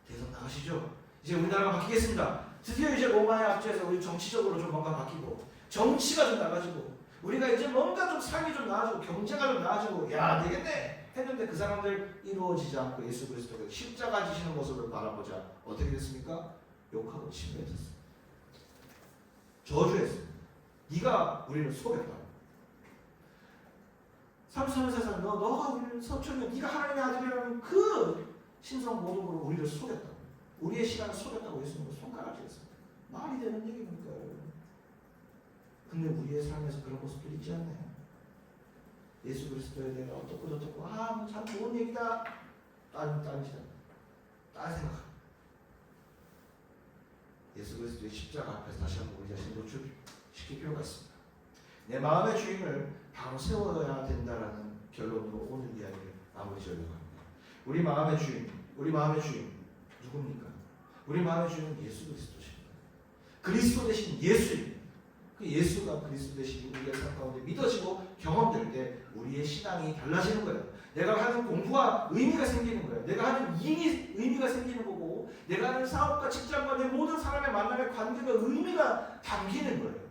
S3: 대선 나가시죠. 이제 우리나라가 바뀌겠습니다. 드디어 이제 로마의 압제에서 우리 정치적으로 좀 뭔가 바뀌고 정치가 좀 나아지고 우리가 이제 뭔가 좀 삶이 좀 나아지고 경제가 좀 나아지고 야 되겠네 했는데 그 사람들 이루어지지 않고 예수 그리스도가 십자가 지시는 모습을 바라보자 어떻게 됐습니까? 욕하고 침뱉었습니다. 저주했습니다. 네가 우리를 속였다. 33세상 너가 우리를 서천면 네가 하나님의 아들이라는 그 신성 모독으로 우리를 속였다. 우리의 시간을 속였다고 예수님은 손가락질했습니다. 말이 되는 얘기입니까? 근데 우리의 삶에서 그런 모습들이 있지 않나요? 예수 그리스도에 대해 어떻고 저떻고 참 좋은 얘기다. 딴짓다. 딴 생각. 예수 그리스도의 십자가 앞에서 다시 한번 우리 자신을 노출시킬 필요가 있습니다. 내 마음의 주인을 바로 세워야 된다라는 결론으로 오늘 이야기를 마무리 지으려고 합니다. 우리 마음의 주인 누굽니까? 우리 마음의 주인은 예수 그리스도십니다. 그리스도 대신 예수입니다. 그 예수가 그리스도 대신 우리의 삶 가운데 믿어지고 경험될 때 우리의 신앙이 달라지는 거예요. 내가 하는 공부가 의미가 생기는 거예요. 내가 하는 일이 의미가 생기는 거고 내가 하는 사업과 직장과 내 모든 사람의 만남의 관계가 의미가 담기는 거예요.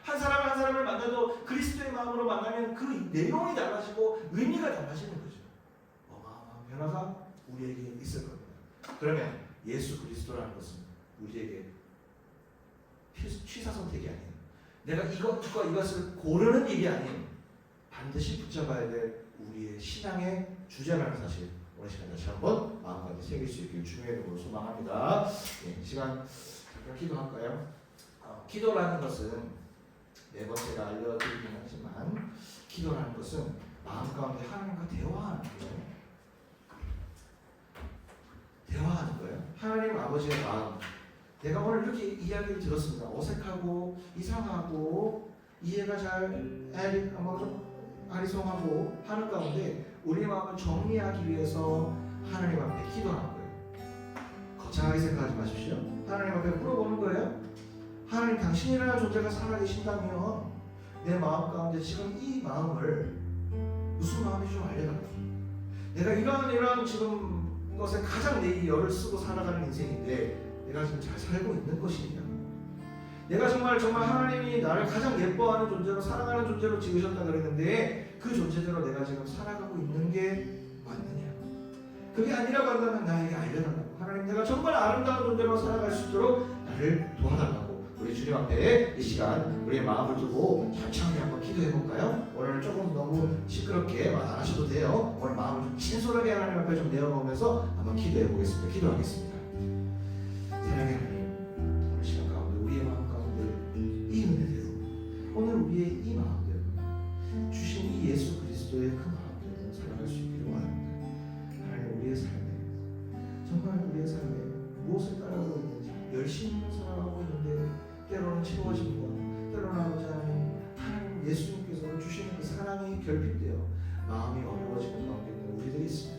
S3: 한 사람을 만나도 그리스도의 마음으로 만나면 그 내용이 달라지고 의미가 달라지는 거죠. 어마어마한 변화가 우리에게 있을 겁니다. 그러면 예수 그리스도라는 것은 우리에게 취사 선택이 아니에요. 내가 이것을 고르는 일이 아니에요. 반드시 붙잡아야 될 우리의 신앙의 주제라는 사실 오늘 시간 다시 한번 마음가짐 새길 수 있길 주님의 이름으로 소망합니다. 네, 시간 잠깐 기도할까요? 기도라는 것은 매번 제가 알려드리긴 하지만 기도라는 것은 마음 가운데 하나님과 대화하는 거예요. 대화하는 거예요. 하나님 아버지의 마음. 내가 오늘 이렇게 이야기를 들었습니다. 어색하고 이상하고 이해가 잘 아리송하고 하는 가운데 우리의 마음을 정리하기 위해서 하나님 앞에 기도하는 거예요. 거창하게 생각하지 마십시오. 하나님 앞에 물어보는 거예요. 하나님 당신이라는 존재가 살아계신다면 내 마음 가운데 지금 이 마음을 무슨 마음인지 좀 알려달라. 내가 이러한 지금 것에 가장 내 열을 쓰고 살아가는 인생인데 내가 지금 잘 살고 있는 것이냐? 내가 정말 하나님이 나를 가장 예뻐하는 존재로 사랑하는 존재로 지으셨다 그랬는데 그 존재대로 내가 지금 살아가고 있는 게 맞느냐? 그게 아니라고 한다면 나에게 알려달라고. 하나님 내가 정말 아름다운 존재로 살아갈 수 있도록 나를 도와달라고. 우리 주님 앞에 이 시간 우리의 마음을 두고 찬찬히 한번 기도해 볼까요? 오늘 조금 너무 시끄럽게 말 안 하셔도 돼요. 오늘 마음을 좀 진솔하게 하나님 앞에 좀 내어놓으면서 한번 기도해 보겠습니다. 기도하겠습니다. 사랑의 하나님, 오늘 시간 가운데 우리의 마음 가운데 이 은혜대로 오늘 우리의 이 마음대로 주신 이 예수 그리스도의 그 마음대로 살아갈 수 있기를 원합니다. 하나님 우리의 삶에 정말 우리의 삶에 무엇을 따라가고 있는지 열심히 살아가고 있는데 때로는 채워짐과 때로는 아버지 하나님 예수님께서 주시는 그 사랑이 결핍되어 마음이 어려워지는 가운데 있는 우리들이 있습니다.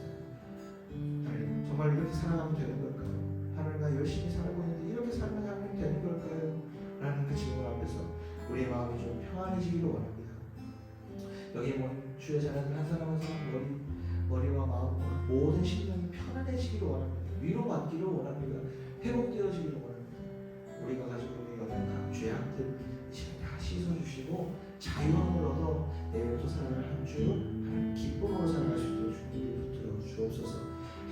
S3: 하나님 정말 이렇게 살아가면 되는 걸까요? 하나님 나 열심히 살고 있는데 이렇게 살면 하나님 되는 걸까요? 라는 그 질문 앞에서 우리의 마음이 좀 평안해지기를 원합니다. 여기 주의 자녀들 한 사람 한 사람 머리와 마음과 모든 심령이 편안해지기를 원합니다. 위로받기를 원합니다. 회복되어지기를 원합니다. 우리가 가지고 있는 연약한 죄악들 이제 다 씻어주시고 자유함을 얻어 내일도 살아갈 한 주 하나님 기쁨으로 살아갈 수 있도록 주님이 붙들어 주옵소서.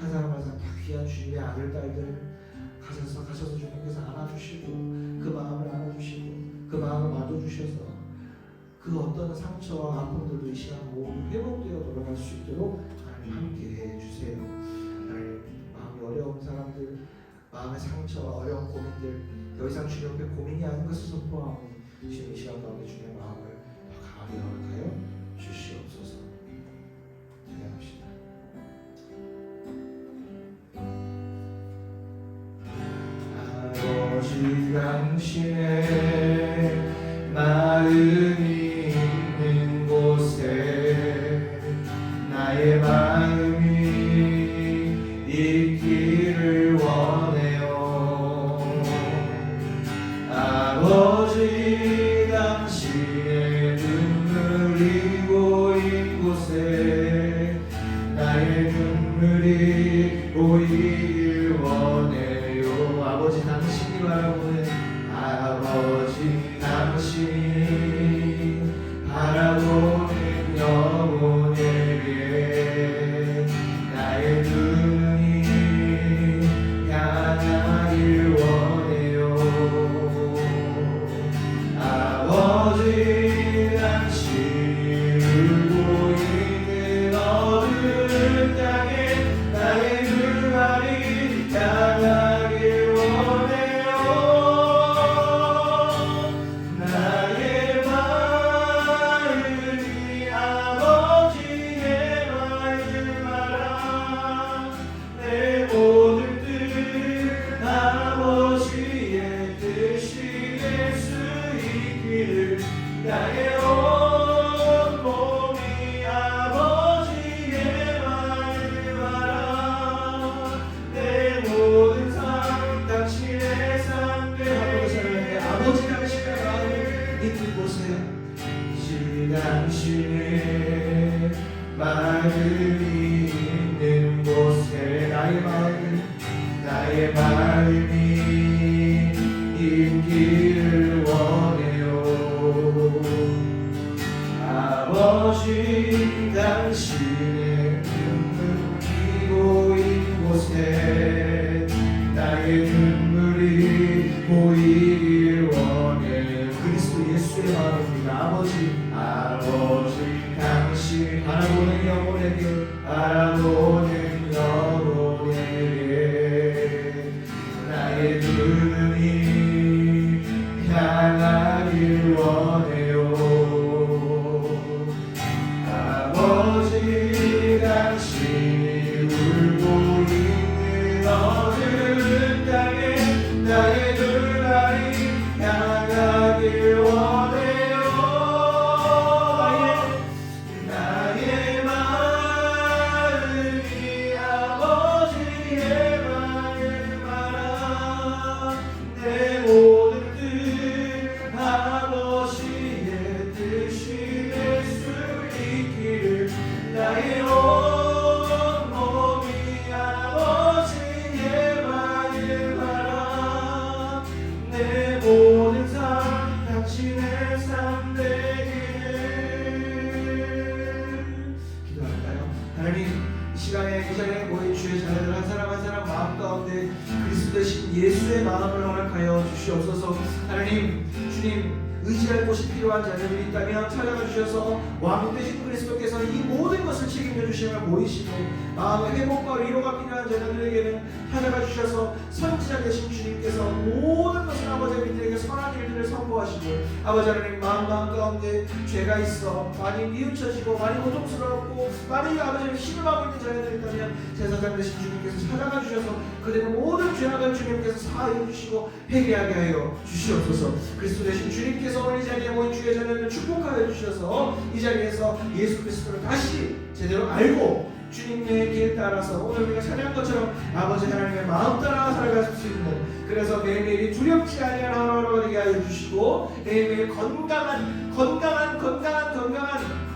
S3: 한 사람 한 사람 다 귀한 주님의 아들 딸들 가셔서 주님께서 안아주시고 그 마음을 안아주시고 그 마음을 맞아주셔서 그 어떤 상처와 아픔들도 이 시간 모두 회복되어 돌아갈 수 있도록 하나님 함께 해주세요. 하나님 마음이 어려운 사람들 마음의 상처와 어려운 고민들 더 이상 주님 앞에 고민이 아닌 것을 선포하오니 주님 이 시간 가운데 주님의 마음을 더 강하게 허락하여 주시옵소서. 찬양합시다. 아버지 당신의 마음이 있는 곳에 나의 마음이 있기를 원해요. 아버지 당신의 눈물이 고인 곳에 나의 눈물이 고이길 원해요. 아버지 당신이 바라보는 아버지 당신이 바라보는 영혼에게 나의 눈이 향하길 원해요. 아버지 당신이 울고 있는 어두운 땅에 나의 눈알이 향하길 원해요. 나의 마음이 아버지의 마음 알아. 내 모든 뜻 아버지의 뜻이 될 수 있기를 나의 온 몸이 아버지의 마음 알아. 내 모든 삶 당신의 삶 되게 아버지 당신의 마음이 있는 곳에 당신의 마음이 있는 곳에 나의 마음이 있기를 원해요. 아버지 당신의 눈물이 고인 곳에 나의 눈물이 고이길 원해요. 그리스도 예수의 마음입니다. 아버지 당신 바라보는 영혼에게 나의 눈이 향하길 원해요. 아버지 당신이 울고 있는 어두운 땅에 나의 눈알이 향하길 원해요. 나의 마음이 아버지의 마음 알아. 내 모든 뜻 아버지의 뜻이 될 수 있기를 나의 온 몸이 아버지의 마음 알아. 내 모든 삶 당신의 삶 되기를. 기도할까요? 하나님, 이 시간에 이 자리에 모인 주의 자녀들 한 사람 한 사람 마음 가운데 그리스도 대신 예수의 마음을 허락하여 주시옵소서. 하나님, 주님 의지할 곳이 필요한 자녀들이 있다면 찾아가 주셔서 왕 되신 그리스도께서 이 모든 것을 책임져 주심을 보이시고 마음의 회복과 위로가 필요한 자녀들에게는 찾아가 주셔서 선지자 되신 주님께서 모든 것을 아버지 우리들에게 선한 일들을 선포하시고 아버지 하나님 마음 가운데 죄가 있어 많이 뉘우쳐지고 많이 고통스럽고 많이 아버지를 신음하고 있는 자녀들이 있다면 제사장 되신 주님께서 찾아가 주셔서 그들의 모든 죄악을 주님께서 사하여 주시고 회개하게 하여 주시옵소서. 그리스도 되신 주님께서 오늘 이 자리에 모인 주의 자녀들을 축복하여 주셔서 이 자리에서 예수 그리스도를 다시 제대로 알고 주님의 길 따라서 오늘 우리가 찬양한 것처럼 아버지 하나님의 마음 따라 살아갈 수 있는 그래서 매일매일이 두렵지 아니한 하루하루 되게 하여 주시고 매일매일 건강한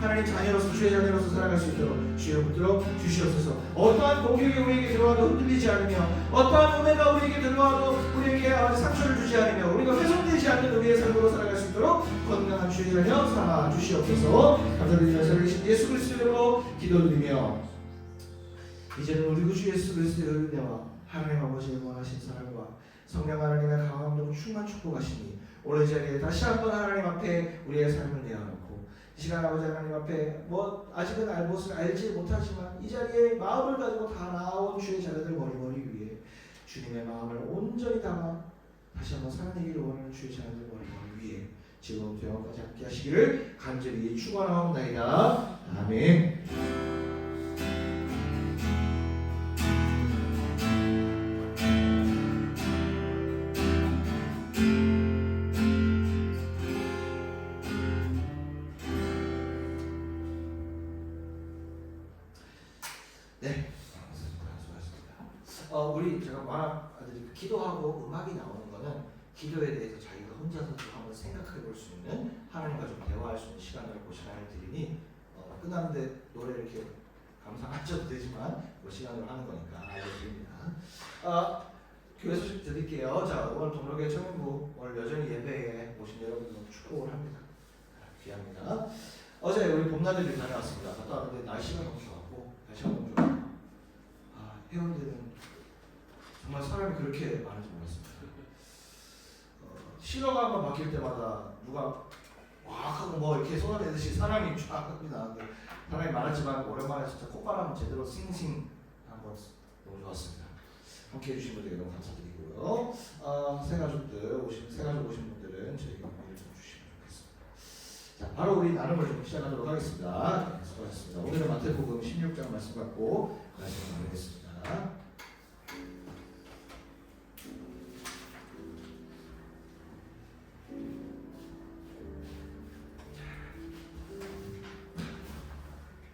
S3: 하나님 자녀로서 주의 자녀로서 살아갈 수 있도록 주여 붙들어 주시옵소서. 어떠한 공격이 우리에게 들어와도 흔들리지 않으며 어떠한 은혜가 우리에게 들어와도 우리에게 상처를 주지 않으며 우리가 훼손되지 않는 우리의 삶으로 살아갈 수 있도록 건강한 주의 자녀 삼아 주시옵소서. 감사드리며 살아계신 예수 그리스도로 기도드리며 이제는 우리 구주 예수 그리스도의 은혜와 하나님 아버지의 원하신 사랑과 성령 하나님의 강한 감동 충만 축복하시니 오늘 자리에 다시 한번 하나님 앞에 우리의 삶을 내어놓고 이 시간 아버지 하나님 앞에 아직은 무엇을 알지 못하지만 이 자리에 마음을 가지고 다 나아온 주의 자녀들 머리 위에 주님의 마음을 온전히 담아 다시 한번 살아내기를 원하는 주의 자녀들 위해 지금부터 영원까지 함께 하시기를 간절히 축원하옵나이다. 아멘. 네, 수고하셨습니다. 우리 제가 말한 기도하고 음악이 나오는 거는 기도에 대해서 자기가 혼자서 좀 한번 생각해 볼 수 있는 하나님과 좀 대화할 수 있는 시간을 시간을 드리니 끝났는데 노래 이렇게 감상하셔도 되지만 그 시간으로 하는 거니까 알려드립니다. 교회 소식 드릴게요. 자, 오늘 동록의 청년부 오늘 여전히 예배에 오신 여러분 너무 축복을 합니다. 귀합니다. 어제 우리 봄나들이 다녀왔습니다. 갔다 왔는데 날씨가 너무 좋았고 날씨가 너무 좋아요. 회원들은 정말 사람이 그렇게 많은지 몰랐습니다. 신호가 한번 바뀔 때마다 누가 와 하고 뭐 이렇게 쏟아내듯이 사람이 쫙 나는데 사람이 많았지만 오랜만에 진짜 콧바람 제대로 싱싱 한번 너무 좋았습니다. 함께 해주신 분들께 너무 감사드리고요. 새가족 오신 분들은 저희가 메일 좀 주시면 좋겠습니다. 자, 바로 우리 나눔을 좀 시작하도록 하겠습니다. 네, 수고하셨습니다. 오늘은 마태복음 16장 말씀 갖고 말씀 나누겠습니다.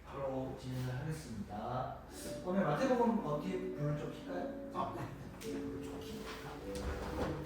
S3: 바로 진행을 하겠습니다. 오늘 마태복음 어떻게 불을 좀 킬까요? 네. 불을 좀 킬까?